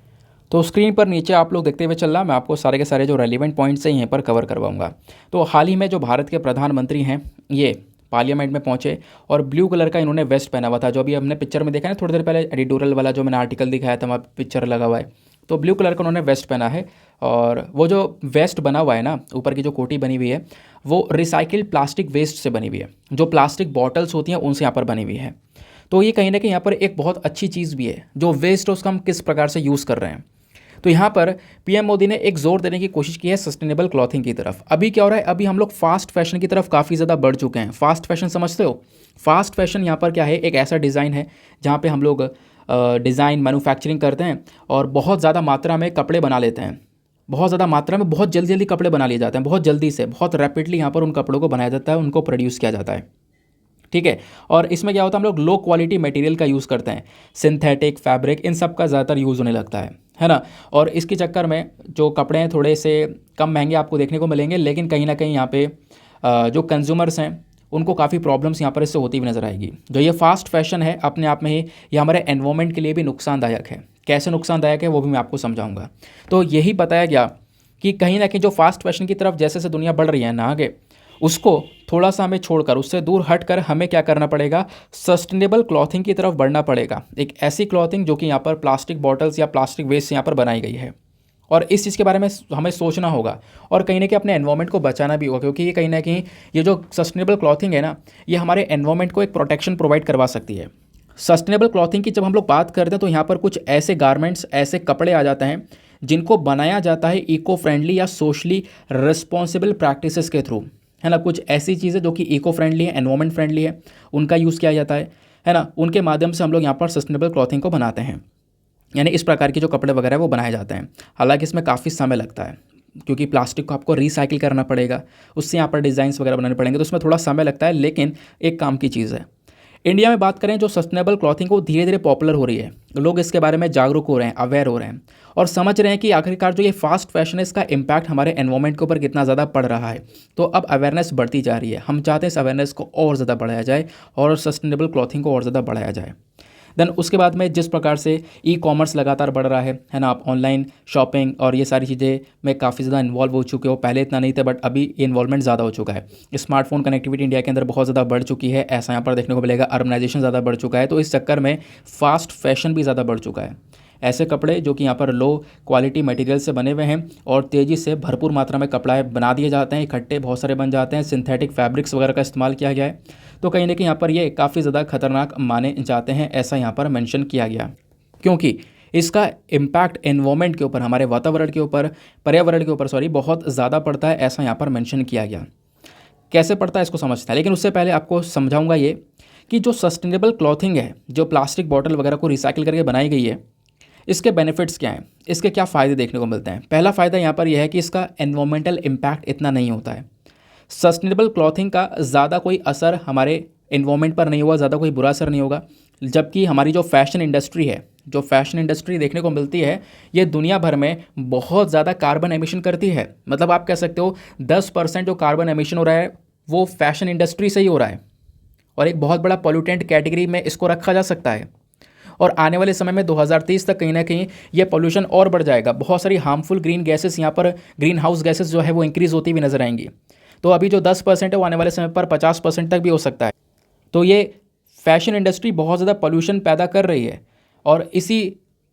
[SPEAKER 1] तो स्क्रीन पर नीचे आप लोग देखते हुए चल रहा, मैं आपको सारे के सारे जो रेलिवेंट पॉइंट्स हैं यहाँ पर कवर करवाऊंगा। तो हाल ही में जो भारत के प्रधानमंत्री हैं, ये पार्लियामेंट में पहुंचे और ब्लू कलर का इन्होंने वेस्ट पहना हुआ था, जो अभी हमने पिक्चर में देखा है ना थोड़ी देर पहले, एडिटोरियल वाला जो मैंने आर्टिकल दिखाया था वहाँ पिक्चर लगा हुआ है। तो ब्लू कलर का उन्होंने वेस्ट पहना है, और वो जो वेस्ट बना हुआ है ना, ऊपर की जो कोटी बनी हुई है, वो रिसाइकिल्ड प्लास्टिक वेस्ट से बनी हुई है, जो प्लास्टिक बॉटल्स होती हैं उनसे यहाँ पर बनी हुई है। तो ये कहीं ना कहीं यहाँ पर एक बहुत अच्छी चीज़ भी है, जो वेस्ट है उसका हम किस प्रकार से यूज़ कर रहे हैं। तो यहाँ पर पीएम मोदी ने एक जोर देने की कोशिश की है सस्टेनेबल क्लॉथिंग की तरफ। अभी क्या हो रहा है, अभी हम लोग फास्ट फैशन की तरफ काफ़ी ज़्यादा बढ़ चुके हैं। फास्ट फैशन समझते हो? फास्ट फैशन यहाँ पर क्या है, एक ऐसा डिज़ाइन है जहाँ पे हम लोग डिज़ाइन मैन्युफैक्चरिंग करते हैं और बहुत ज़्यादा मात्रा में कपड़े बना लेते हैं। बहुत ज़्यादा मात्रा में बहुत जल्दी जल्दी कपड़े बना लिए जाते हैं, बहुत जल्दी से, बहुत रैपिडली यहाँ पर उन कपड़ों को बनाया जाता है, उनको प्रोड्यूस किया जाता है। ठीक है। और इसमें क्या होता है, हम लोग लो क्वालिटी मटेरियल का यूज़ करते हैं, सिंथेटिक फैब्रिक, इन सब का ज़्यादातर यूज़ होने लगता है ना। और इसके चक्कर में जो कपड़े हैं थोड़े से कम महंगे आपको देखने को मिलेंगे, लेकिन कहीं ना कहीं यहाँ पे जो कंज्यूमर्स हैं उनको काफ़ी प्रॉब्लम्स यहाँ पर इससे होती हुई नज़र आएगी। जो ये फास्ट फैशन है अपने आप में ही ये हमारे एनवायरनमेंट के लिए भी नुकसानदायक है। कैसे नुकसानदायक है वो भी मैं आपको समझाऊंगा। तो यही बताया गया कि कहीं ना कहीं जो फास्ट फैशन की तरफ जैसे जैसे दुनिया बढ़ रही है ना आगे, उसको थोड़ा सा हमें छोड़कर, उससे दूर हटकर हमें क्या करना पड़ेगा, सस्टेनेबल क्लॉथिंग की तरफ बढ़ना पड़ेगा। एक ऐसी क्लॉथिंग जो कि यहाँ पर प्लास्टिक बॉटल्स या प्लास्टिक वेस्ट से यहाँ पर बनाई गई है, और इस चीज़ के बारे में हमें सोचना होगा और कहीं ना कहीं अपने एनवायरनमेंट को बचाना भी होगा, क्योंकि ये कहीं ना कहीं ये जो सस्टेनेबल क्लॉथिंग है ना, ये हमारे एनवायरनमेंट को एक प्रोटेक्शन प्रोवाइड करवा सकती है। सस्टेनेबल क्लॉथिंग की जब हम लोग बात करते हैं तो यहाँ पर कुछ ऐसे गारमेंट्स, ऐसे कपड़े आ जाते हैं जिनको बनाया जाता है इको फ्रेंडली या सोशली रिस्पॉन्सिबल प्रैक्टिसेस के थ्रू, है ना। कुछ ऐसी चीज़ें जो कि इको फ्रेंडली है, एनवायरनमेंट फ्रेंडली है, उनका यूज़ किया जाता है ना। उनके माध्यम से हम लोग यहाँ पर सस्टेनेबल क्लॉथिंग को बनाते हैं, यानी इस प्रकार के जो कपड़े वगैरह वो बनाए जाते हैं। हालांकि इसमें काफ़ी समय लगता है, क्योंकि प्लास्टिक को आपको रिसाइकिल करना पड़ेगा, उससे यहाँ पर डिज़ाइंस वगैरह बनाने पड़ेंगे, तो उसमें थोड़ा समय लगता है, लेकिन एक काम की चीज़ है। इंडिया में बात करें, जो सस्टेनेबल क्लॉथिंग वो धीरे धीरे पॉपुलर हो रही है, लोग इसके बारे में जागरूक हो रहे हैं, अवेयर हो रहे हैं और समझ रहे हैं कि आखिरकार जो ये फास्ट फैशन है इसका इम्पैक्ट हमारे एनवायरनमेंट के ऊपर कितना ज़्यादा पड़ रहा है। तो अब अवेयरनेस बढ़ती जा रही है। हम चाहते हैं इस अवेयरनेस को और ज़्यादा बढ़ाया जाए और सस्टेनेबल क्लॉथिंग को और ज़्यादा बढ़ाया जाए। देन उसके बाद में जिस प्रकार से ई कॉमर्स लगातार बढ़ रहा है ना, आप ऑनलाइन शॉपिंग और ये सारी चीज़ें में काफ़ी ज़्यादा इन्वॉल्व हो चुके हो। पहले इतना नहीं था, बट अभी इन्वॉल्वमेंट ज़्यादा हो चुका है। स्मार्टफोन कनेक्टिविटी इंडिया के अंदर बहुत ज़्यादा बढ़ चुकी है, ऐसा यहाँ पर देखने को मिलेगा। अर्बनाइजेशन ज़्यादा बढ़ चुका है, तो इस चक्कर में फास्ट फैशन भी ज़्यादा बढ़ चुका है। ऐसे कपड़े जो कि यहाँ पर लो क्वालिटी मटेरियल से बने हुए हैं और तेज़ी से भरपूर मात्रा में कपड़ा बना दिए जाते हैं, इकट्ठे बहुत सारे बन जाते हैं, सिंथेटिक फैब्रिक्स वगैरह का इस्तेमाल किया गया है। तो कहीं ना कहीं यहाँ पर ये काफ़ी ज़्यादा खतरनाक माने जाते हैं, ऐसा यहाँ पर मेंशन किया गया, क्योंकि इसका इम्पैक्ट एनवायरनमेंट के ऊपर, हमारे वातावरण के ऊपर, पर्यावरण के ऊपर बहुत ज़्यादा पड़ता है, ऐसा यहाँ पर मेंशन किया गया। कैसे पड़ता है इसको समझते हैं, लेकिन उससे पहले आपको समझाऊंगा ये कि जो सस्टेनेबल क्लॉथिंग है, जो प्लास्टिक बॉटल वगैरह को रिसाइकिल करके बनाई गई है, इसके बेनिफिट्स क्या हैं, इसके क्या फ़ायदे देखने को मिलते हैं। पहला फ़ायदा यहाँ पर यह है कि इसका एनवायरमेंटल इम्पैक्ट इतना नहीं होता है। सस्टेनेबल क्लॉथिंग का ज़्यादा कोई असर हमारे एनवायरनमेंट पर नहीं होगा, ज़्यादा कोई बुरा असर नहीं होगा। जबकि हमारी जो फैशन इंडस्ट्री है, जो फैशन इंडस्ट्री देखने को मिलती है, ये दुनिया भर में बहुत ज़्यादा कार्बन एमिशन करती है। मतलब आप कह सकते हो 10% जो कार्बन एमिशन हो रहा है वो फैशन इंडस्ट्री से ही हो रहा है, और एक बहुत बड़ा पॉल्यूटेंट कैटेगरी में इसको रखा जा सकता है। और आने वाले समय में 2030 तक कहीं ना कहीं ये पोल्यूशन और बढ़ जाएगा। बहुत सारी हार्मफुल ग्रीन गैसेस, यहाँ पर ग्रीन हाउस गैसेस जो है वो इंक्रीज़ होती हुई नजर आएंगी। तो अभी जो 10% है वो आने वाले समय पर 50% तक भी हो सकता है। तो ये फैशन इंडस्ट्री बहुत ज़्यादा पोल्यूशन पैदा कर रही है, और इसी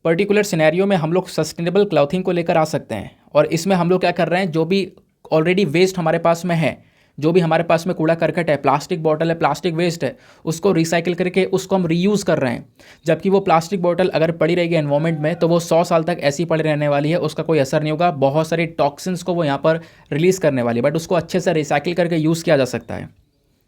[SPEAKER 1] पर्टिकुलर सिनेरियो में हम लोग सस्टेनेबल क्लॉथिंग को लेकर आ सकते हैं। और इसमें हम लोग क्या कर रहे हैं, जो भी ऑलरेडी वेस्ट हमारे पास में है, जो भी हमारे पास में कूड़ा करकट है, प्लास्टिक बॉटल है, प्लास्टिक वेस्ट है, उसको रिसाइकिल करके उसको हम रीयूज़ कर रहे हैं। जबकि वो प्लास्टिक बॉटल अगर पड़ी रहेगी एनवायरनमेंट में तो वो 100 साल तक ऐसी पड़ी रहने वाली है, उसका कोई असर नहीं होगा। बहुत सारे टॉक्सिन्स को वो यहाँ पर रिलीज़ करने वाली है, बट उसको अच्छे से रिसाइकिल करके यूज़ किया जा सकता है।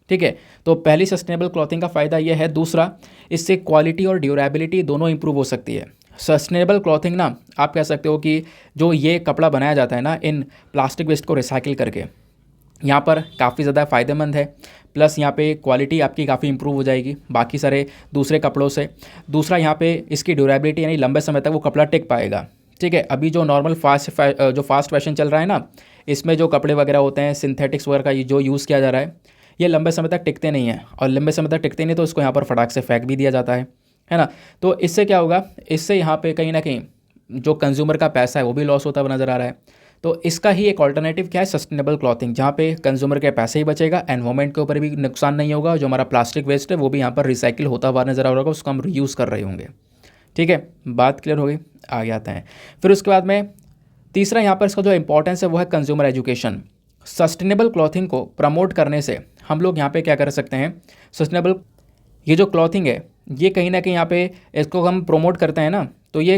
[SPEAKER 1] ठीक है। तो पहली सस्टेनेबल क्लॉथिंग का फ़ायदा यह है। दूसरा, इससे क्वालिटी और ड्यूरेबिलिटी दोनों इंप्रूव हो सकती है। सस्टेनेबल क्लॉथिंग ना, आप कह सकते हो कि जो ये कपड़ा बनाया जाता है ना इन प्लास्टिक वेस्ट को रिसाइकिल करके, यहाँ पर काफ़ी ज़्यादा फ़ायदेमंद है। प्लस यहाँ पे क्वालिटी आपकी काफ़ी इंप्रूव हो जाएगी बाकी सारे दूसरे कपड़ों से। दूसरा, यहाँ पे इसकी ड्यूरेबिलिटी, यानी लंबे समय तक वो कपड़ा टिक पाएगा। ठीक है। अभी जो नॉर्मल जो फास्ट फैशन चल रहा है ना, इसमें जो कपड़े वगैरह होते हैं, सिंथेटिक्स वगैरह का जो यूज़ किया जा रहा है, ये लंबे समय तक टिकते नहीं हैं, और लंबे समय तक टिकते नहीं तो इसको यहाँ पर फटाक से फेंक भी दिया जाता है ना। तो इससे क्या होगा, इससे यहाँ पे कहीं ना कहीं जो कंज्यूमर का पैसा है वो भी लॉस होता हुआ नज़र आ रहा है। तो इसका ही एक ऑल्टरनेटिव क्या है, सस्टेनेबल क्लॉथिंग, जहाँ पे कंज्यूमर के पैसे ही बचेगा, एनवायरनमेंट के ऊपर भी नुकसान नहीं होगा, जो हमारा प्लास्टिक वेस्ट है वो भी यहाँ पर रिसाइकिल होता हुआ नज़र आ रहा होगा, उसको हम रीयूज़ कर रहे होंगे। ठीक है, बात क्लियर हो गई। आगे आते हैं फिर उसके बाद में तीसरा यहाँ पर इसका जो इंपॉर्टेंस है वो है कंज्यूमर एजुकेशन। सस्टेनेबल क्लॉथिंग को प्रमोट करने से हम लोग यहाँ पे क्या कर सकते हैं, सस्टेनेबल ये जो क्लॉथिंग है ये कहीं ना कहीं यहाँ पे इसको हम प्रमोट करते हैं ना, तो ये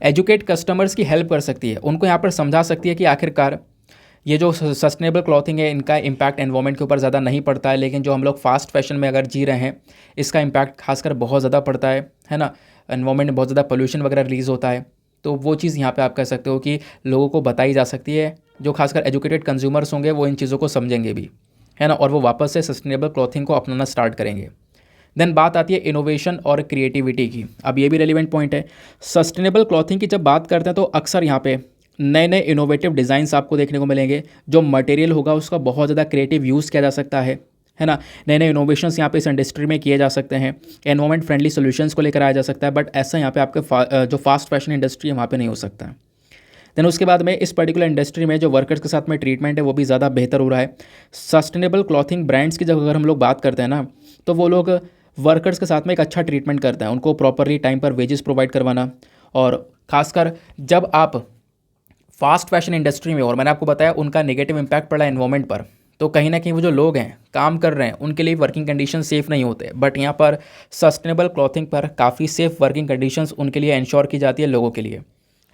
[SPEAKER 1] एजुकेट कस्टमर्स की हेल्प कर सकती है, उनको यहाँ पर समझा सकती है कि आखिरकार ये जो सस्टेनेबल क्लॉथिंग है इनका इम्पैक्ट एनवायरनमेंट के ऊपर ज़्यादा नहीं पड़ता है, लेकिन जो हम लोग फास्ट फैशन में अगर जी रहे हैं इसका इम्पैक्ट खासकर बहुत ज़्यादा पड़ता है ना। एनवायरनमेंट में बहुत ज़्यादा पोल्यूशन वगैरह रिलीज़ होता है, तो वो चीज़ यहाँ पे आप कह सकते हो कि लोगों को बताई जा सकती है। जो खासकर एजुकेटेड कंज्यूमर्स होंगे वो इन चीज़ों को समझेंगे भी, है ना, और वो वापस से सस्टेनेबल क्लॉथिंग को अपनाना स्टार्ट करेंगे। देन बात आती है इनोवेशन और क्रिएटिविटी की। अब ये भी रेलिवेंट पॉइंट है। सस्टेनेबल क्लॉथिंग की जब बात करते हैं तो अक्सर यहाँ पे नए नए इनोवेटिव डिज़ाइंस आपको देखने को मिलेंगे। जो मटेरियल होगा उसका बहुत ज़्यादा क्रिएटिव यूज़ किया जा सकता है ना। नए नए इनोवेशंस यहाँ पे इस इंडस्ट्री में किए जा सकते हैं। एनवायरमेंट फ्रेंडली सॉल्यूशंस को लेकर आया जा सकता है, बट ऐसा यहाँ पे आपके जो फास्ट फैशन इंडस्ट्री है वहाँ पे नहीं हो सकता। देन उसके बाद में इस पर्टिकुलर इंडस्ट्री में जो वर्कर्स के साथ में ट्रीटमेंट है वो भी ज़्यादा बेहतर हो रहा है। सस्टेनेबल क्लॉथिंग ब्रांड्स की जब अगर हम लोग बात करते हैं ना, तो वो लोग वर्कर्स के साथ में एक अच्छा ट्रीटमेंट करते हैं, उनको प्रॉपरली टाइम पर वेजेस प्रोवाइड करवाना। और ख़ासकर जब आप फास्ट फैशन इंडस्ट्री में, और मैंने आपको बताया उनका नेगेटिव इम्पैक्ट पड़ा एनवायरनमेंट पर, तो कहीं ना कहीं वो जो लोग हैं काम कर रहे हैं उनके लिए वर्किंग कंडीशन सेफ़ नहीं होते। बट यहाँ पर सस्टेनेबल क्लॉथिंग पर काफ़ी सेफ़ वर्किंग कंडीशंस उनके लिए इंश्योर की जाती है लोगों के लिए,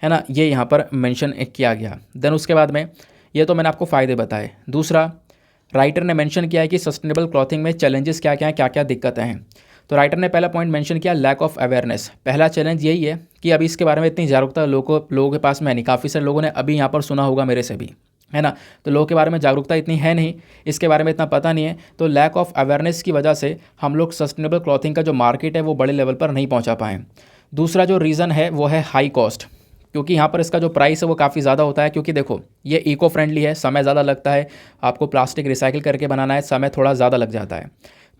[SPEAKER 1] है ना। ये यहाँ पर मेंशन किया गया। देन उसके बाद में ये तो मैंने आपको फ़ायदे बताए। दूसरा, राइटर ने मेंशन किया है कि सस्टेनेबल क्लॉथिंग में चैलेंजेस क्या क्या हैं, क्या क्या दिक्कतें हैं। तो राइटर ने पहला पॉइंट मेंशन किया, लैक ऑफ अवेयरनेस। पहला चैलेंज यही है कि अभी इसके बारे में इतनी जागरूकता लोगों के पास में है नहीं। काफ़ी सारे लोगों ने अभी यहाँ पर सुना होगा मेरे से भी, है ना, तो लोगों के बारे में जागरूकता इतनी है नहीं, इसके बारे में इतना पता नहीं है। तो लैक ऑफ अवेयरनेस की वजह से हम लोग सस्टेनेबल क्लॉथिंग का जो मार्केट है वो बड़े लेवल पर नहीं पहुँचा पाएँ। दूसरा जो रीज़न है वो है हाई कॉस्ट, क्योंकि यहाँ पर इसका जो प्राइस है वो काफ़ी ज़्यादा होता है। क्योंकि देखो ये इको फ्रेंडली है, समय ज़्यादा लगता है, आपको प्लास्टिक रिसाइकिल करके बनाना है, समय थोड़ा ज़्यादा लग जाता है,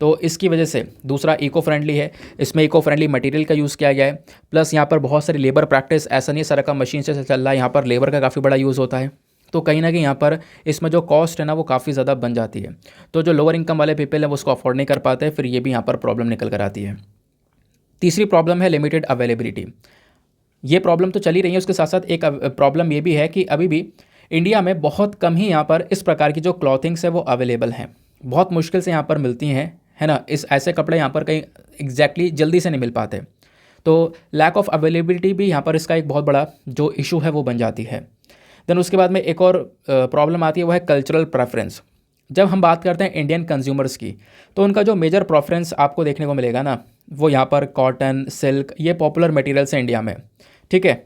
[SPEAKER 1] तो इसकी वजह से। दूसरा इको फ्रेंडली है, इसमें इको फ्रेंडली मटेरियल का यूज़ किया गया है। प्लस यहाँ पर बहुत सारी लेबर प्रैक्टिस, ऐसा नहीं सारा काम मशीन से चल रहा है, यहाँ पर लेबर का काफ़ी बड़ा यूज़ होता है। तो कहीं ना कहीं यहाँ पर इसमें जो कॉस्ट है ना वो काफ़ी ज़्यादा बन जाती है। तो जो लोअर इनकम वाले पीपल हैं वो उसको अफोर्ड नहीं कर पाते, फिर ये भी यहाँ पर प्रॉब्लम निकल कर आती है। तीसरी प्रॉब्लम है लिमिटेड अवेलेबिलिटी। ये प्रॉब्लम तो चली रही है, उसके साथ साथ एक प्रॉब्लम ये भी है कि अभी भी इंडिया में बहुत कम ही यहाँ पर इस प्रकार की जो क्लॉथिंग्स है वो अवेलेबल हैं। बहुत मुश्किल से यहाँ पर मिलती हैं, है ना। इस ऐसे कपड़े यहाँ पर कहीं एग्जैक्टली जल्दी से नहीं मिल पाते। तो लैक ऑफ अवेलेबिलिटी भी यहाँ पर इसका एक बहुत बड़ा जो इशू है वो बन जाती है। देन उसके बाद में एक और प्रॉब्लम आती है, वो है कल्चरल प्रेफरेंस। जब हम बात करते हैं इंडियन कंज्यूमर्स की, तो उनका जो मेजर प्रेफरेंस आपको देखने को मिलेगा ना, वो यहाँ पर कॉटन, सिल्क, ये पॉपुलर मटेरियल्स हैं इंडिया में, ठीक है।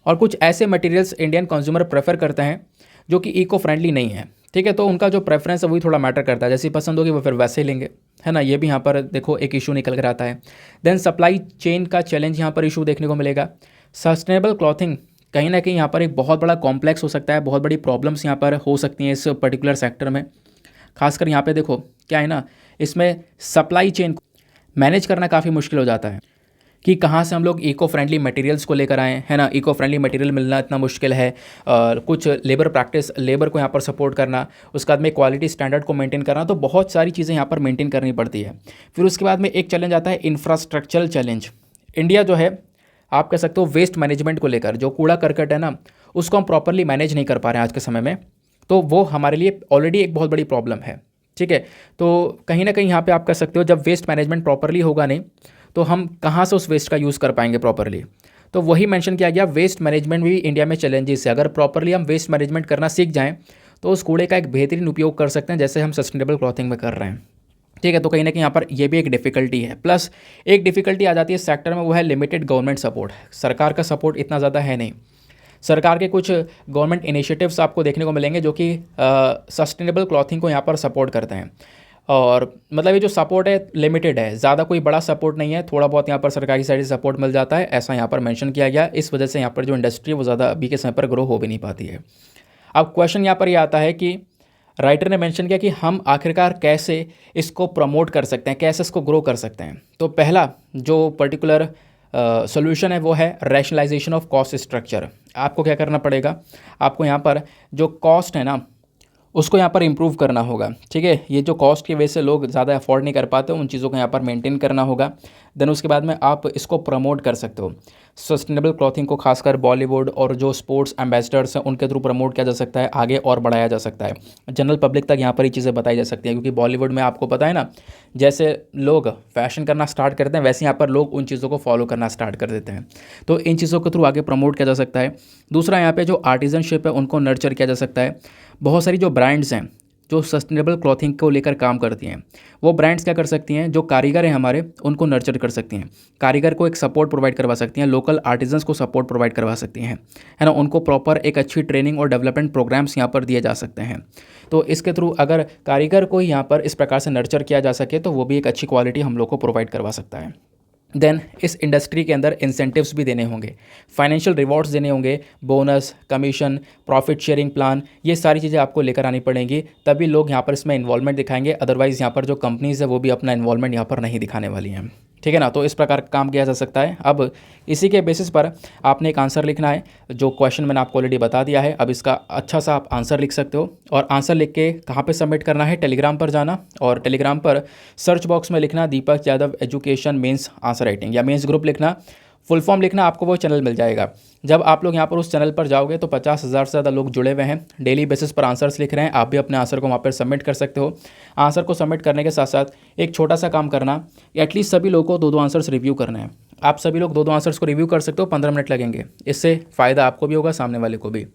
[SPEAKER 1] और कुछ ऐसे मटेरियल्स इंडियन कंज्यूमर प्रेफर करते हैं जो कि इको फ्रेंडली नहीं है, ठीक है। तो उनका जो प्रेफरेंस है वही थोड़ा मैटर करता है, जैसी पसंद होगी वो फिर वैसे ही लेंगे, है ना। ये भी यहाँ पर देखो एक इशू निकल कर आता है। देन सप्लाई चेन का चैलेंज यहाँ पर इशू देखने को मिलेगा। सस्टेनेबल क्लॉथिंग कहीं ना कहीं यहाँ पर एक बहुत बड़ा कॉम्प्लेक्स हो सकता है, बहुत बड़ी प्रॉब्लम्स यहाँ पर हो सकती हैं इस पर्टिकुलर सेक्टर में। खासकर यहाँ पे देखो क्या है ना, इसमें सप्लाई चेन मैनेज करना काफ़ी मुश्किल हो जाता है कि कहाँ से हम लोग इको फ्रेंडली मटेरियल्स को लेकर आएँ, है ना। इको फ्रेंडली मटेरियल मिलना इतना मुश्किल है। कुछ लेबर प्रैक्टिस, लेबर को यहाँ पर सपोर्ट करना, उसके बाद में क्वालिटी स्टैंडर्ड को मेंटेन करना, तो बहुत सारी चीज़ें यहाँ पर मेंटेन करनी पड़ती है। फिर उसके बाद में एक चैलेंज आता है इंफ्रास्ट्रक्चरल चैलेंज। इंडिया जो है आप कह सकते हो वेस्ट मैनेजमेंट को लेकर, जो कूड़ा करकट है ना उसको हम प्रॉपरली मैनेज नहीं कर पा रहे हैं आज के समय में, तो वो हमारे लिए ऑलरेडी एक बहुत बड़ी प्रॉब्लम है, ठीक है। तो कहीं ना कहीं यहाँ पे आप कह सकते हो जब वेस्ट मैनेजमेंट प्रॉपरली होगा नहीं तो हम कहाँ से उस वेस्ट का यूज़ कर पाएंगे प्रॉपरली। तो वही मेंशन किया गया, वेस्ट मैनेजमेंट भी इंडिया में चैलेंजेस है। अगर प्रॉपरली हम वेस्ट मैनेजमेंट करना सीख जाएँ तो उस कूड़े का एक बेहतरीन उपयोग कर सकते हैं, जैसे हम सस्टेनेबल क्लॉथिंग में कर रहे हैं, ठीक है। तो कहीं ना कहीं यहाँ पर ये भी एक डिफ़िकल्टी है। प्लस एक डिफ़िकल्टी आ जाती है सेक्टर में, वो है लिमिटेड गवर्नमेंट सपोर्ट। सरकार का सपोर्ट इतना ज़्यादा है नहीं। सरकार के कुछ गवर्नमेंट इनिशिएटिव्स आपको देखने को मिलेंगे जो कि सस्टेनेबल क्लॉथिंग को यहाँ पर सपोर्ट करते हैं, और मतलब ये जो सपोर्ट है लिमिटेड है, ज़्यादा कोई बड़ा सपोर्ट नहीं है, थोड़ा बहुत यहाँ पर सरकारी साइड से सपोर्ट मिल जाता है, ऐसा यहाँ पर मेंशन किया गया। इस वजह से यहाँ पर जो इंडस्ट्री है वो ज़्यादा अभी के समय पर ग्रो हो भी नहीं पाती है। अब क्वेश्चन यहाँ पर ये आता है कि राइटर ने मेंशन किया कि हम आखिरकार कैसे इसको प्रमोट कर सकते हैं, कैसे इसको ग्रो कर सकते हैं। तो पहला जो पर्टिकुलर सोल्यूशन है वो है रैशनलाइजेशन ऑफ कॉस्ट स्ट्रक्चर। आपको क्या करना पड़ेगा, आपको यहाँ पर जो कॉस्ट है ना उसको यहाँ पर इम्प्रूव करना होगा। ठीक है, ये जो कॉस्ट की वजह से लोग ज़्यादा अफोर्ड नहीं कर पाते, उन चीज़ों को यहाँ पर मेंटेन करना होगा। देन उसके बाद में आप इसको प्रमोट कर सकते हो। सस्टेनेबल क्लॉथिंग को खासकर बॉलीवुड और जो स्पोर्ट्स एम्बेसडर्स हैं उनके थ्रू प्रमोट किया जा सकता है, आगे और बढ़ाया जा सकता है। जनरल पब्लिक तक यहाँ पर ये चीज़ें बताई जा सकती हैं, क्योंकि बॉलीवुड में आपको पता है ना, जैसे लोग फैशन करना स्टार्ट करते हैं वैसे यहाँ पर लोग उन चीज़ों को फॉलो करना स्टार्ट कर देते हैं। तो इन चीज़ों के थ्रू आगे प्रमोट किया जा सकता है। दूसरा, यहाँ पे जो आर्टिजनशिप है उनको नर्चर किया जा सकता है। बहुत सारी जो ब्रांड्स हैं जो सस्टेनेबल क्लॉथिंग को लेकर काम करती हैं, वो ब्रांड्स क्या कर सकती हैं, जो कारीगर हैं हमारे उनको नर्चर कर सकती हैं, कारीगर को एक सपोर्ट प्रोवाइड करवा सकती हैं, लोकल आर्टिजन्स को सपोर्ट प्रोवाइड करवा सकती हैं, है ना। उनको प्रॉपर एक अच्छी ट्रेनिंग और डेवलपमेंट प्रोग्राम्स यहाँ पर दिए जा सकते हैं। तो इसके थ्रू अगर कारीगर को यहाँ पर इस प्रकार से नर्चर किया जा सके तो वो भी एक अच्छी क्वालिटी हम लोग को प्रोवाइड करवा सकता है। देन इस इंडस्ट्री के अंदर इंसेंटिव्स भी देने होंगे, फाइनेंशियल रिवॉर्ड्स देने होंगे, bonus, commission, profit sharing plan, ये सारी चीज़ें आपको लेकर आनी पड़ेंगी, तभी लोग यहाँ पर इसमें इन्वॉल्वमेंट दिखाएंगे। अदरवाइज़ यहाँ पर जो कंपनीज़ है वो भी अपना इन्वॉल्वमेंट यहाँ पर नहीं दिखाने वाली हैं। ठीक है ना, तो इस प्रकार काम किया जा सकता है। अब इसी के बेसिस पर आपने एक आंसर लिखना है। जो क्वेश्चन मैंने आपको ऑलरेडी बता दिया है, अब इसका अच्छा सा आप आंसर लिख सकते हो। और आंसर लिख के कहाँ पे सबमिट करना है, टेलीग्राम पर जाना और टेलीग्राम पर सर्च बॉक्स में लिखना Deepak Yadav education mains answer writing या मेंस ग्रुप लिखना, फुल फॉर्म लिखना, आपको वो चैनल मिल जाएगा। जब आप लोग यहाँ पर उस चैनल पर जाओगे तो 50,000 से ज़्यादा लोग जुड़े हुए हैं, डेली बेसिस पर आंसर्स लिख रहे हैं। आप भी अपने आंसर को वहाँ पर सबमिट कर सकते हो। आंसर को सबमिट करने के साथ साथ एक छोटा सा काम करना, एटलीस्ट सभी लोगों को 2-2 आंसर्स रिव्यू करना है। आप सभी लोग 2-2 आंसर्स को रिव्यू कर सकते हो, 15 मिनट लगेंगे। इससे फ़ायदा आपको भी होगा, सामने वाले को भी।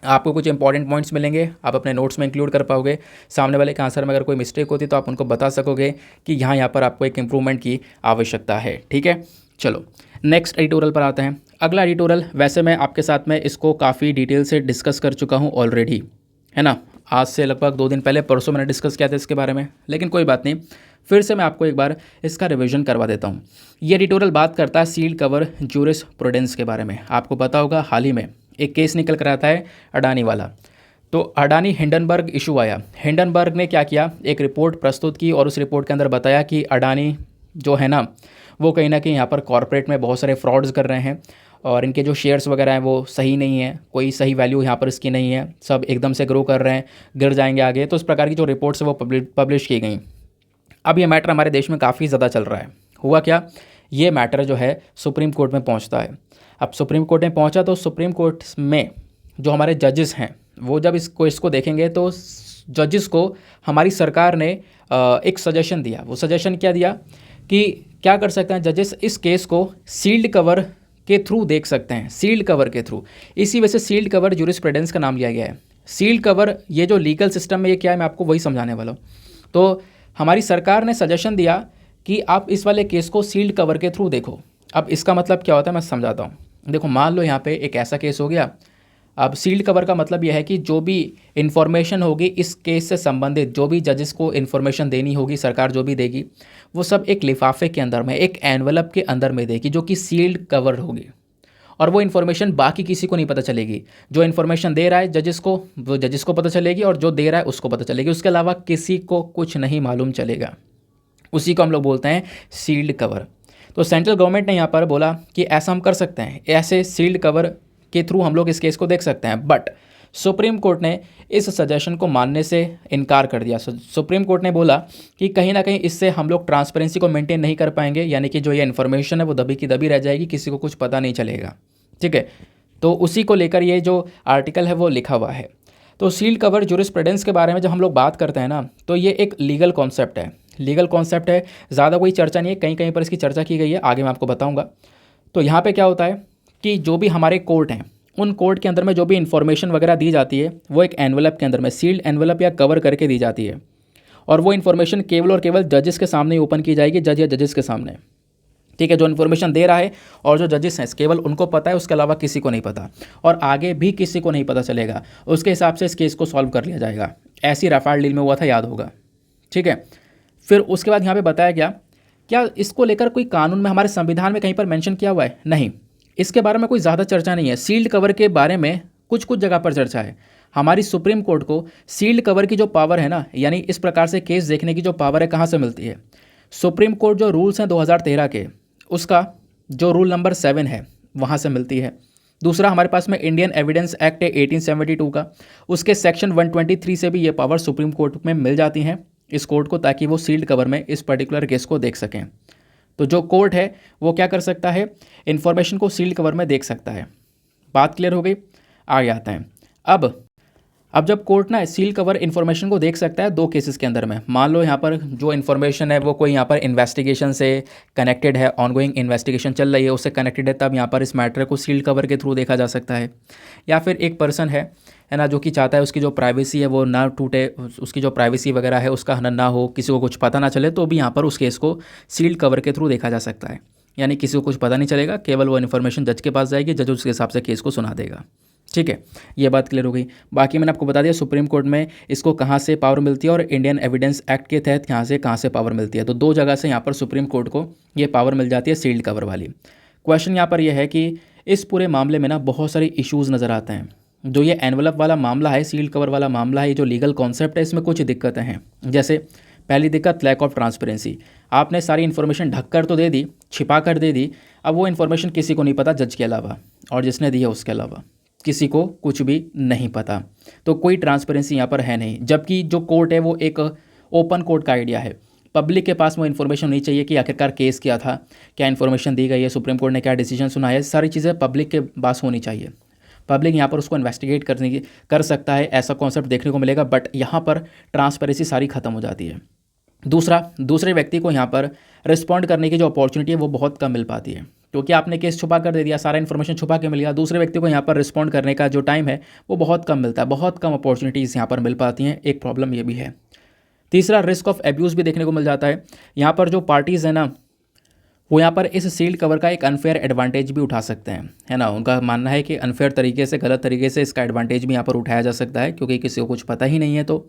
[SPEAKER 1] आपको कुछ इंपॉर्टेंट पॉइंट्स मिलेंगे, आप अपने नोट्स में इंक्लूड कर पाओगे। सामने वाले के आंसर में अगर कोई मिस्टेक होती तो आप उनको बता सकोगे कि यहाँ पर आपको एक इम्प्रूवमेंट की आवश्यकता है। ठीक है, चलो नेक्स्ट एडिटोरियल पर आते हैं। अगला एडिटोरियल, वैसे मैं आपके साथ में इसको काफ़ी डिटेल से डिस्कस कर चुका हूँ ऑलरेडी, है ना। आज से लगभग 2 दिन पहले, परसों मैंने डिस्कस किया था इसके बारे में, लेकिन कोई बात नहीं, फिर से मैं आपको एक बार इसका रिवीजन करवा देता हूँ। ये एडिटोरियल बात करता है सील्ड कवर जूरिस्प्रूडेंस के बारे में। आपको पता होगा हाल ही में एक केस निकल कर आता है अडानी वाला। तो अडानी हिंडनबर्ग इशू आया। हिंडनबर्ग ने क्या किया, एक रिपोर्ट प्रस्तुत की और उस रिपोर्ट के अंदर बताया कि अडानी जो है ना, वो कहीं ना कहीं यहाँ पर कॉर्पोरेट में बहुत सारे फ्रॉड्स कर रहे हैं और इनके जो शेयर्स वगैरह हैं वो सही नहीं है, कोई सही वैल्यू यहाँ पर इसकी नहीं है, सब एकदम से ग्रो कर रहे हैं, गिर जाएंगे आगे। तो इस प्रकार की जो रिपोर्ट्स है वो पब्लिश की गई। अब ये मैटर हमारे देश में काफ़ी ज़्यादा चल रहा है। हुआ क्या, ये मैटर जो है सुप्रीम कोर्ट में पहुंचता है। अब सुप्रीम कोर्ट में पहुंचा तो सुप्रीम कोर्ट में जो हमारे जजेस हैं वो जब इसको देखेंगे तो जजेस को हमारी सरकार ने एक सजेशन दिया। वो सजेशन क्या दिया कि क्या कर सकते हैं जजेस, इस केस को सील्ड कवर के थ्रू देख सकते हैं, सील्ड कवर के थ्रू। इसी वजह से सील्ड कवर जूरिस्प्रूडेंस का नाम लिया गया है। सील्ड कवर, ये जो लीगल सिस्टम में ये क्या है, मैं आपको वही समझाने वाला हूँ। तो हमारी सरकार ने सजेशन दिया कि आप इस वाले केस को सील्ड कवर के थ्रू देखो। अब इसका मतलब क्या होता है मैं समझाता हूँ। देखो, मान लो यहाँ पे एक ऐसा केस हो गया। अब सील्ड कवर का मतलब यह है कि जो भी इन्फॉर्मेशन होगी इस केस से संबंधित, जो भी जजेस को इन्फॉर्मेशन देनी होगी, सरकार जो भी देगी, वो सब एक लिफाफे के अंदर में, एक एनवलप के अंदर में देगी, जो कि सील्ड कवर होगी। और वो इन्फॉर्मेशन बाकी किसी को नहीं पता चलेगी। जो इन्फॉर्मेशन दे रहा है जजेस को, वो जजेस को पता चलेगी, और जो दे रहा है उसको पता चलेगी। उसके अलावा किसी को कुछ नहीं मालूम चलेगा। उसी को हम लोग बोलते हैं सील्ड कवर। तो सेंट्रल गवर्नमेंट ने यहाँ पर बोला कि ऐसा हम कर सकते हैं, ऐसे सील्ड कवर के थ्रू हम लोग इस केस को देख सकते हैं। बट सुप्रीम कोर्ट ने इस सजेशन को मानने से इनकार कर दिया। सुप्रीम कोर्ट ने बोला कि कहीं ना कहीं इससे हम लोग ट्रांसपेरेंसी को मेंटेन नहीं कर पाएंगे, यानी कि जो ये इन्फॉर्मेशन है वो दबी की दबी रह जाएगी, किसी को कुछ पता नहीं चलेगा। ठीक है, तो उसी को लेकर ये जो आर्टिकल है वो लिखा हुआ है। तो सील्ड कवर जूरिस्प्रूडेंस के बारे में जब हम लोग बात करते हैं ना, तो ये एक लीगल कॉन्सेप्ट है। लीगल कॉन्सेप्ट है, ज़्यादा कोई चर्चा नहीं है, कहीं कहीं पर इसकी चर्चा की गई है, आगे मैं आपको बताऊँगा। तो यहाँ पर क्या होता है कि जो भी हमारे कोर्ट हैं, उन कोर्ट के अंदर में जो भी इन्फॉर्मेशन वगैरह दी जाती है वो एक एनवलप के अंदर में, सील्ड एनवलप या कवर करके दी जाती है। और वो इन्फॉर्मेशन केवल और केवल जजेस के सामने ही ओपन की जाएगी, जज या जजेस के सामने। ठीक है, जो इन्फॉर्मेशन दे रहा है और जो जजेस हैं केवल उनको पता है, उसके अलावा किसी को नहीं पता, और आगे भी किसी को नहीं पता चलेगा। उसके हिसाब से इस केस को सॉल्व कर लिया जाएगा। ऐसी राफेल डील में हुआ था, याद होगा। ठीक है, फिर उसके बाद यहाँ पे बताया गया, क्या इसको लेकर कोई कानून में, हमारे संविधान में कहीं पर मेंशन किया हुआ है? नहीं, इसके बारे में कोई ज़्यादा चर्चा नहीं है। सील्ड कवर के बारे में कुछ कुछ जगह पर चर्चा है। हमारी सुप्रीम कोर्ट को सील्ड कवर की जो पावर है ना, यानी इस प्रकार से केस देखने की जो पावर है, कहाँ से मिलती है? सुप्रीम कोर्ट जो रूल्स हैं 2013 के, उसका जो रूल नंबर 7 है वहाँ से मिलती है। दूसरा हमारे पास में इंडियन एविडेंस एक्ट है 1872 का, उसके सेक्शन 123 से भी ये पावर सुप्रीम कोर्ट में मिल जाती हैं इस कोर्ट को, ताकि वो सील्ड कवर में इस पर्टिकुलर केस को देख सकें। तो जो कोर्ट है वो क्या कर सकता है, इन्फॉर्मेशन को सील्ड कवर में देख सकता है। बात क्लियर हो गई, आगे आते हैं। अब जब कोर्ट ना सील कवर इन्फॉर्मेशन को देख सकता है दो केसेस के अंदर में, मान लो यहाँ पर जो इन्फॉर्मेशन है वो कोई यहाँ पर इन्वेस्टिगेशन से कनेक्टेड है, ऑनगोइंग इन्वेस्टिगेशन चल रही है उससे कनेक्टेड है, तब यहाँ पर इस मैटर को सील्ड कवर के थ्रू देखा जा सकता है। या फिर एक पर्सन है ना, जो कि चाहता है उसकी जो प्राइवेसी है वो ना टूटे, उसकी जो प्राइवेसी वगैरह है उसका हनन ना हो, किसी को कुछ पता ना चले, तो भी यहाँ पर उस केस को सील्ड कवर के थ्रू देखा जा सकता है। यानी किसी को कुछ पता नहीं चलेगा, केवल वो इन्फॉर्मेशन जज के पास जाएगी, जज उसके हिसाब से केस को सुना देगा। ठीक है, ये बात क्लियर हो गई। बाकी मैंने आपको बता दिया सुप्रीम कोर्ट में इसको कहाँ से पावर मिलती है और इंडियन एविडेंस एक्ट के तहत कहाँ से पावर मिलती है। तो दो जगह से यहाँ पर सुप्रीम कोर्ट को ये पावर मिल जाती है सील्ड कवर वाली। क्वेश्चन यहाँ पर यह है कि इस पूरे मामले में ना बहुत सारे इश्यूज़ नज़र आते हैं। जो ये एनवलप वाला मामला है, सील्ड कवर वाला मामला है, ये जो लीगल कॉन्सेप्ट है, इसमें कुछ दिक्कतें हैं। जैसे पहली दिक्कत लैक ऑफ ट्रांसपेरेंसी। आपने सारी इन्फॉर्मेशन ढक कर तो दे दी, छिपा कर दे दी, अब वो इन्फॉर्मेशन किसी को नहीं पता जज के अलावा, और जिसने दी है उसके अलावा किसी को कुछ भी नहीं पता। तो कोई ट्रांसपेरेंसी यहाँ पर है नहीं। जबकि जो कोर्ट है वो एक ओपन कोर्ट का आइडिया है, पब्लिक के पास वो इन्फॉर्मेशन नहीं चाहिए कि आखिरकार केस क्या था, क्या इन्फॉर्मेशन दी गई है, सुप्रीम कोर्ट ने क्या डिसीजन सुना है, सारी चीज़ें पब्लिक के पास होनी चाहिए। पब्लिक यहाँ पर उसको इन्वेस्टिगेट कर सकता है, ऐसा कॉन्सेप्ट देखने को मिलेगा। बट यहाँ पर ट्रांसपेरेंसी सारी खत्म हो जाती है। दूसरे व्यक्ति को यहाँ पर रिस्पॉन्ड करने की जो अपॉर्चुनिटी है वो बहुत कम मिल पाती है, क्योंकि आपने केस छुपा कर दे दिया, सारा इन्फॉर्मेशन छुपा के मिल गया। दूसरे व्यक्ति को यहाँ पर रिस्पॉन्ड करने का जो टाइम है वो बहुत कम मिलता है, बहुत कम अपॉर्चुनिटीज़ यहाँ पर मिल पाती हैं। एक प्रॉब्लम ये भी है। तीसरा, रिस्क ऑफ एब्यूज़ भी देखने को मिल जाता है। यहाँ पर जो पार्टीज़ हैं ना, वो यहाँ पर इस सील्ड कवर का एक अनफेयर एडवांटेज भी उठा सकते हैं, है ना। उनका मानना है कि अनफेयर तरीके से, गलत तरीके से इसका एडवांटेज भी यहाँ पर उठाया जा सकता है, क्योंकि किसी को कुछ पता ही नहीं है। तो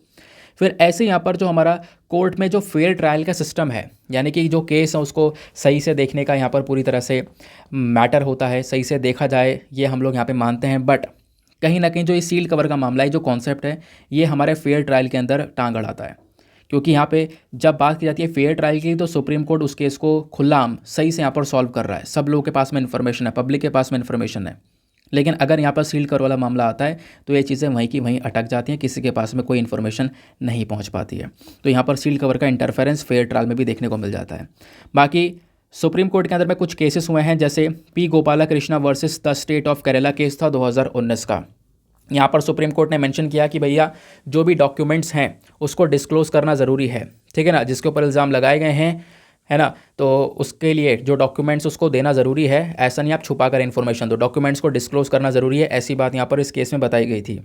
[SPEAKER 1] फिर ऐसे यहाँ पर जो हमारा कोर्ट में जो फेयर ट्रायल का सिस्टम है, यानी कि जो केस है उसको सही से देखने का यहाँ पर पूरी तरह से मैटर होता है, सही से देखा जाए, ये हम लोग यहाँ पे मानते हैं। बट कहीं ना कहीं जो ये सील्ड कवर का मामला है, जो कॉन्सेप्ट है, ये हमारे फेयर ट्रायल के अंदर टांग अड़ाता है। क्योंकि यहाँ पे जब बात की जाती है फेयर ट्रायल की, तो सुप्रीम कोर्ट उस केस को खुल्लाम सही से यहाँ पर सॉल्व कर रहा है, सब लोगों के पास में इन्फॉर्मेशन है, पब्लिक के पास में इन्फॉर्मेशन है। लेकिन अगर यहाँ पर सील्ड कवर वाला मामला आता है तो ये चीज़ें वहीं की वहीं अटक जाती हैं, किसी के पास में कोई इन्फॉर्मेशन नहीं पहुँच पाती है। तो यहाँ पर सील्ड कवर का इंटरफेरेंस फेयर ट्रायल में भी देखने को मिल जाता है। बाकी सुप्रीम कोर्ट के अंदर में कुछ केसेस हुए हैं, जैसे P Gopala Krishna versus the state of Kerala case था 2019 का। यहाँ पर सुप्रीम कोर्ट ने मेंशन किया कि भैया जो भी डॉक्यूमेंट्स हैं उसको डिस्क्लोज़ करना ज़रूरी है, ठीक है ना, जिसके ऊपर इल्ज़ाम लगाए गए हैं, है ना। तो उसके लिए जो डॉक्यूमेंट्स उसको देना ज़रूरी है, ऐसा नहीं आप छुपा कर इन्फॉर्मेशन दो, डॉक्यूमेंट्स को डिस्क्लोज़ करना ज़रूरी है। ऐसी बात यहाँ पर इस केस में बताई गई थी।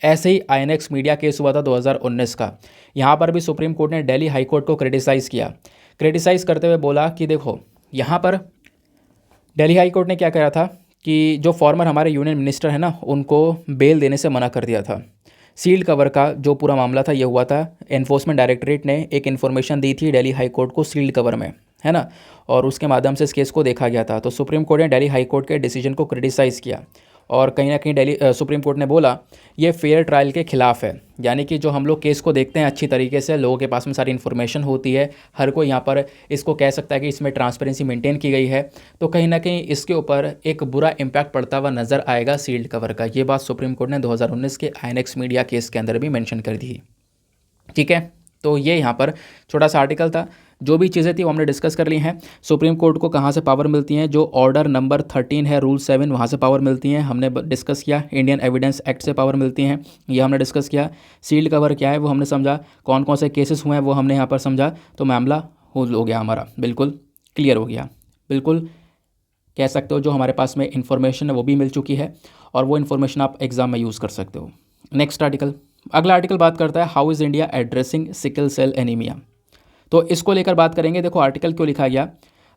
[SPEAKER 1] ऐसे ही आईएनएक्स मीडिया केस हुआ था 2019 का। यहाँ पर भी सुप्रीम कोर्ट ने दिल्ली हाई कोर्ट को क्रिटिसाइज़ किया। क्रिटिसाइज़ करते हुए बोला कि देखो, यहाँ पर दिल्ली हाई कोर्ट ने क्या कहा था कि जो फॉर्मर हमारे यूनियन मिनिस्टर है ना, उनको बेल देने से मना कर दिया था। सील्ड कवर का जो पूरा मामला था ये हुआ था, एनफोर्समेंट डायरेक्टरेट ने एक इन्फॉर्मेशन दी थी दिल्ली हाई कोर्ट को सील्ड कवर में, है ना, और उसके माध्यम से इस केस को देखा गया था। तो सुप्रीम कोर्ट ने दिल्ली हाई कोर्ट के डिसीजन को क्रिटिसाइज़ किया, और कहीं ना कहीं सुप्रीम कोर्ट ने बोला ये फेयर ट्रायल के खिलाफ है। यानी कि जो हम लोग केस को देखते हैं अच्छी तरीके से, लोगों के पास में सारी इन्फॉर्मेशन होती है, हर कोई यहाँ पर इसको कह सकता है कि इसमें ट्रांसपेरेंसी मेंटेन की गई है, तो कहीं ना कहीं इसके ऊपर एक बुरा इम्पैक्ट पड़ता हुआ नज़र आएगा सील्ड कवर का। ये बात सुप्रीम कोर्ट ने 2019 के आईएनएक्स मीडिया केस के अंदर भी मेंशन कर दी। ठीक है, तो ये यहाँ पर छोटा सा आर्टिकल था। जो भी चीज़ें थी वो हमने डिस्कस कर ली हैं। सुप्रीम कोर्ट को कहाँ से पावर मिलती हैं, जो ऑर्डर नंबर 13 है, रूल 7, वहाँ से पावर मिलती हैं, हमने डिस्कस किया। इंडियन एविडेंस एक्ट से पावर मिलती हैं, ये हमने डिस्कस किया। सील्ड कवर क्या है वो हमने समझा, कौन कौन से केसेस हुए हैं वो हमने यहाँ पर समझा। तो मामला हो गया हमारा बिल्कुल क्लियर हो गया। बिल्कुल कह सकते हो जो हमारे पास में इन्फॉर्मेशन है वो भी मिल चुकी है, और वो इन्फॉर्मेशन आप एग्ज़ाम में यूज़ कर सकते हो। नेक्स्ट आर्टिकल, अगला आर्टिकल बात करता है how is India addressing sickle cell anaemia. तो इसको लेकर बात करेंगे। देखो आर्टिकल क्यों लिखा गया,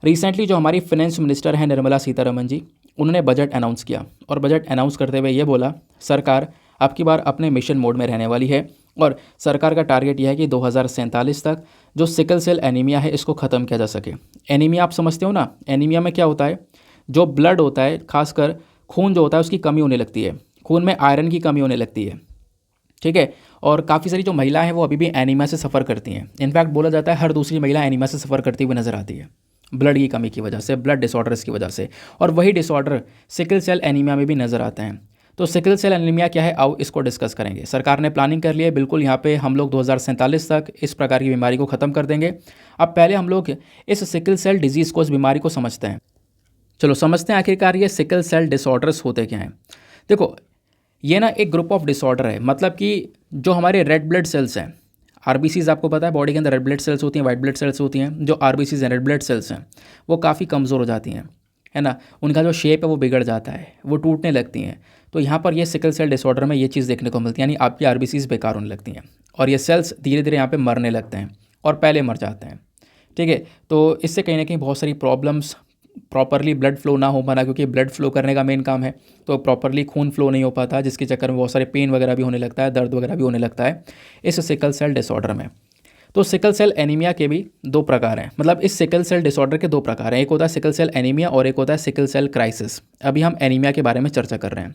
[SPEAKER 1] रिसेंटली जो हमारी फाइनेंस मिनिस्टर हैं निर्मला सीतारमण जी, उन्होंने बजट अनाउंस किया, और बजट अनाउंस करते हुए ये बोला सरकार अब की बार अपने मिशन मोड में रहने वाली है, और सरकार का टारगेट यह है कि 2047 तक जो सिकल सेल एनीमिया है इसको ख़त्म किया जा सके। एनीमिया आप समझते हो ना, एनीमिया में क्या होता है, जो ब्लड होता है, खासकर खून जो होता है उसकी कमी होने लगती है, खून में आयरन की कमी होने लगती है, ठीक है। और काफ़ी सारी जो महिला हैं वो अभी भी एनीमिया से सफ़र करती हैं। इनफैक्ट बोला जाता है हर दूसरी महिला एनीमिया से सफ़र करती हुई नज़र आती है। ब्लड की कमी की वजह से, ब्लड डिसऑर्डर्स की वजह से। और वही डिसऑर्डर सिकल सेल एनीमिया में भी नज़र आते हैं। तो सिकल सेल एनीमिया क्या है, आओ इसको डिस्कस करेंगे। सरकार ने प्लानिंग कर ली है बिल्कुल, यहाँ पे हम लोग 2047 तक इस प्रकार की बीमारी को ख़त्म कर देंगे। अब पहले हम लोग इस सिकल सेल डिजीज़ को, इस बीमारी को समझते हैं। चलो समझते हैं आखिरकार ये सिकल सेल डिसऑर्डर्स होते क्या हैं। देखो, ये ना एक ग्रुप ऑफ डिसऑर्डर है, मतलब कि जो हमारे रेड ब्लड सेल्स हैं, आरबीसीज, आपको पता है बॉडी के अंदर रेड ब्लड सेल्स होती हैं, वाइट ब्लड सेल्स होती हैं। जो आरबीसीज हैं, रेड ब्लड सेल्स हैं, वो काफ़ी कमज़ोर हो जाती हैं, है ना। उनका जो शेप है वो बिगड़ जाता है, वो टूटने लगती हैं। तो यहाँ पर ये सिकल सेल डिसऑर्डर में ये चीज़ देखने को मिलती है, यानी आपकी आरबीसीज बेकार होने लगती हैं और ये सेल्स धीरे धीरे यहाँ पे मरने लगते हैं और पहले मर जाते हैं। ठीक है, तो इससे कहीं ना कहीं बहुत सारी प्रॉब्लम्स, प्रॉपरली ब्लड फ्लो ना हो पाना, क्योंकि ब्लड फ्लो करने का मेन काम है, तो प्रॉपरली खून फ्लो नहीं हो पाता, जिसके चक्कर में बहुत सारे पेन वगैरह भी होने लगता है, दर्द वगैरह भी होने लगता है इस सिकल सेल डिसऑर्डर में। तो सिकल सेल एनीमिया के भी दो प्रकार हैं, मतलब इस सिकल सेल डिसऑर्डर के दो प्रकार हैं। एक होता है सिकल सेल एनीमिया और एक होता है सिकल सेल क्राइसिस। अभी हम एनीमिया के बारे में चर्चा कर रहे हैं।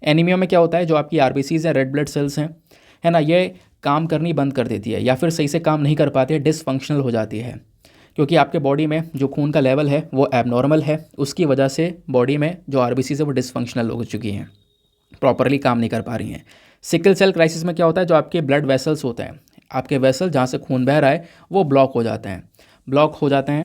[SPEAKER 1] एनीमिया में क्या होता है, जो आपकी आरबीसीज हैं, रेड ब्लड सेल्स हैं, है ना, ये काम करनी बंद कर देती है या फिर सही से काम नहीं कर पाती है, डिसफंक्शनल हो जाती है, क्योंकि आपके बॉडी में जो खून का लेवल है वो एबनॉर्मल है। उसकी वजह से बॉडी में जो आरबीसी है वो डिसफंक्शनल हो चुकी हैं, प्रॉपरली काम नहीं कर पा रही हैं। सिकल सेल क्राइसिस में क्या होता है, जो आपके ब्लड वेसल्स होते हैं, आपके वेसल जहाँ से खून बह रहा है वो ब्लॉक हो जाते हैं,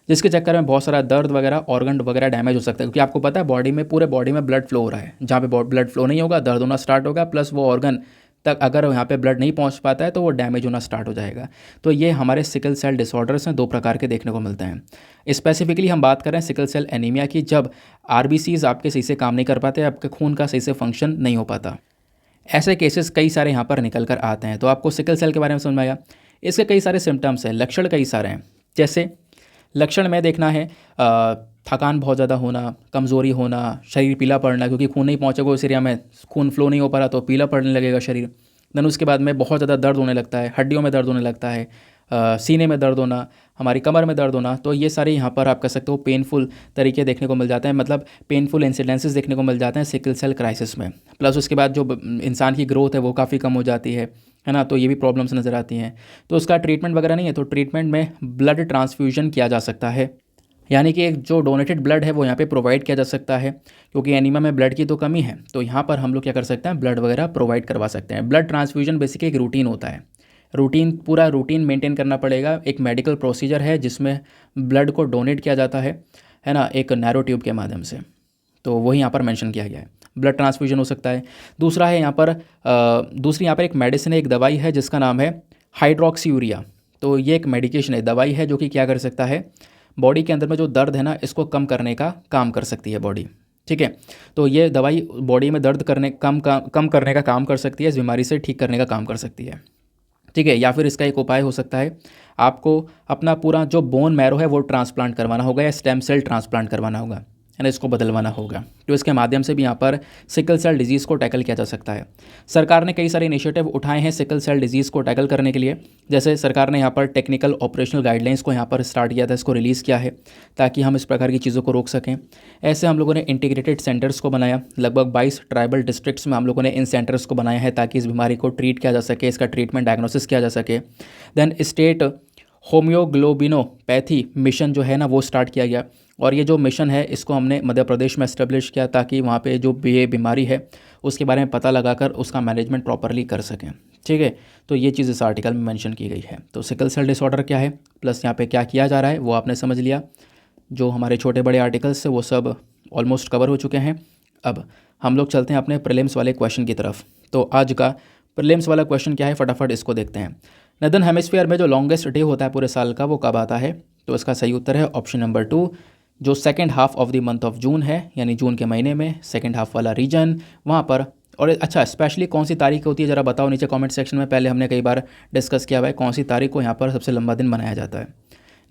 [SPEAKER 1] जिसके चक्कर में बहुत सारा दर्द वगैरह, ऑर्गन वगैरह डैमेज हो सकता है। क्योंकि आपको पता है बॉडी में, पूरे बॉडी में ब्लड फ्लो हो रहा है, जहाँ पे ब्लड फ्लो नहीं होगा दर्द होना स्टार्ट होगा, प्लस वो ऑर्गन तक अगर यहाँ पे ब्लड नहीं पहुँच पाता है तो वो डैमेज होना स्टार्ट हो जाएगा। तो ये हमारे सिकल सेल डिसऑर्डर्स हैं, दो प्रकार के देखने को मिलते हैं। स्पेसिफिकली हम बात कर रहे हैं सिकल सेल एनीमिया की, जब आरबीसीज आपके सही से काम नहीं कर पाते, आपके खून का सही से फंक्शन नहीं हो पाता। ऐसे केसेस कई सारे यहाँ पर निकल कर आते हैं। तो आपको सिकल सेल के बारे में समझ में आया। इसके कई सारे सिम्टम्स हैं, लक्षण कई सारे हैं। जैसे लक्षण में देखना है, थकान बहुत ज़्यादा होना, कमज़ोरी होना, शरीर पीला पड़ना, क्योंकि खून नहीं पहुँचेगा उस एरिया में, खून फ्लो नहीं हो पा रहा तो पीला पड़ने लगेगा शरीर। देन उसके बाद में बहुत ज़्यादा दर्द होने लगता है, हड्डियों में दर्द होने लगता है, सीने में दर्द होना, हमारी कमर में दर्द होना। तो ये सारे यहाँ पर आप कह सकते हो पेनफुल तरीके देखने को मिल जाते हैं, मतलब पेनफुल इंसिडेंसेस देखने को मिल जाते हैं सिकल सेल क्राइसिस में। प्लस उसके बाद जो इंसान की ग्रोथ है वो काफ़ी कम हो जाती है ना, तो ये भी प्रॉब्लम्स नज़र आती हैं। तो उसका ट्रीटमेंट वगैरह नहीं है, तो ट्रीटमेंट में ब्लड ट्रांसफ्यूजन किया जा सकता है, यानी कि एक जो डोनेटेड ब्लड है वो यहाँ पे प्रोवाइड किया जा सकता है। क्योंकि एनीमिया में ब्लड की तो कमी है, तो यहाँ पर हम लोग क्या कर सकते हैं, ब्लड वगैरह प्रोवाइड करवा सकते हैं। ब्लड ट्रांसफ्यूजन बेसिकली एक रूटीन होता है, पूरा रूटीन मेंटेन करना पड़ेगा। एक मेडिकल प्रोसीजर है जिसमें ब्लड को डोनेट किया जाता है ना, एक नैरो ट्यूब के माध्यम से। तो वही यहाँ पर मेंशन किया गया है, ब्लड ट्रांसफ्यूजन हो सकता है। दूसरा है यहाँ पर दूसरी यहाँ पर एक मेडिसिन है, एक दवाई है जिसका नाम है हाइड्रोक्सीयूरिया। तो ये एक मेडिकेशन है, दवाई है, जो कि क्या कर सकता है, बॉडी के अंदर में जो दर्द है ना, इसको कम करने का काम कर सकती है बॉडी। ठीक है, तो ये दवाई बॉडी में दर्द कम करने का काम कर सकती है, इस बीमारी से ठीक करने का काम कर सकती है। ठीक है, या फिर इसका एक उपाय हो सकता है, आपको अपना पूरा जो बोन मैरो है वो ट्रांसप्लांट करवाना होगा, या स्टेम सेल ट्रांसप्लांट करवाना होगा, है ना, इसको बदलवाना होगा। तो इसके माध्यम से भी यहाँ पर सिकल सेल डिजीज़ को टैकल किया जा सकता है। सरकार ने कई सारे इनिशिएटिव उठाए हैं सिकल सेल डिजीज़ को टैकल करने के लिए। जैसे सरकार ने यहाँ पर टेक्निकल ऑपरेशनल गाइडलाइंस को यहाँ पर स्टार्ट किया था, इसको रिलीज़ किया है ताकि हम इस प्रकार की चीज़ों को रोक सकें। ऐसे हम लोगों ने इंटीग्रेटेड सेंटर्स को बनाया, लगभग 22 ट्राइबल डिस्ट्रिक्ट्स में हम लोगों ने इन सेंटर्स को बनाया है ताकि इस बीमारी को ट्रीट किया जा सके, इसका ट्रीटमेंट डायग्नोसिस किया जा सके। देन स्टेट होम्योग्लोबिनोपैथी मिशन जो है ना वो स्टार्ट किया गया, और ये जो मिशन है इसको हमने मध्य प्रदेश में एस्टेब्लिश किया ताकि वहाँ पे जो ये बीमारी है उसके बारे में पता लगाकर उसका मैनेजमेंट प्रॉपरली कर सकें। ठीक है, तो ये चीज़ इस आर्टिकल में मेंशन की गई है। तो सिकल सेल डिसऑर्डर क्या है, प्लस यहाँ पे क्या किया जा रहा है वो आपने समझ लिया। जो हमारे छोटे बड़े आर्टिकल्स है वो सब ऑलमोस्ट कवर हो चुके हैं। अब हम लोग चलते हैं अपने प्रीलिम्स वाले क्वेश्चन की तरफ। तो आज का प्रीलिम्स वाला क्वेश्चन क्या है, फटाफट इसको देखते हैं। नदर्न हेमिस्फीयर में जो लॉन्गेस्ट डे होता है पूरे साल का वो कब आता है, तो इसका सही उत्तर है ऑप्शन नंबर 2, जो second half of the month of जून है, यानी जून के महीने में सेकेंड हाफ वाला रीजन वहाँ पर। और अच्छा, स्पेशली कौन सी तारीख होती है ज़रा बताओ नीचे कमेंट सेक्शन में। पहले हमने कई बार डिस्कस किया हुआ है कौन सी तारीख को यहाँ पर सबसे लंबा दिन मनाया जाता है।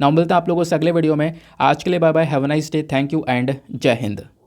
[SPEAKER 1] नाउ मिलता है आप लोगों से अगले वीडियो में। आज के लिए bye bye, have a nice day, thank you and जय हिंद।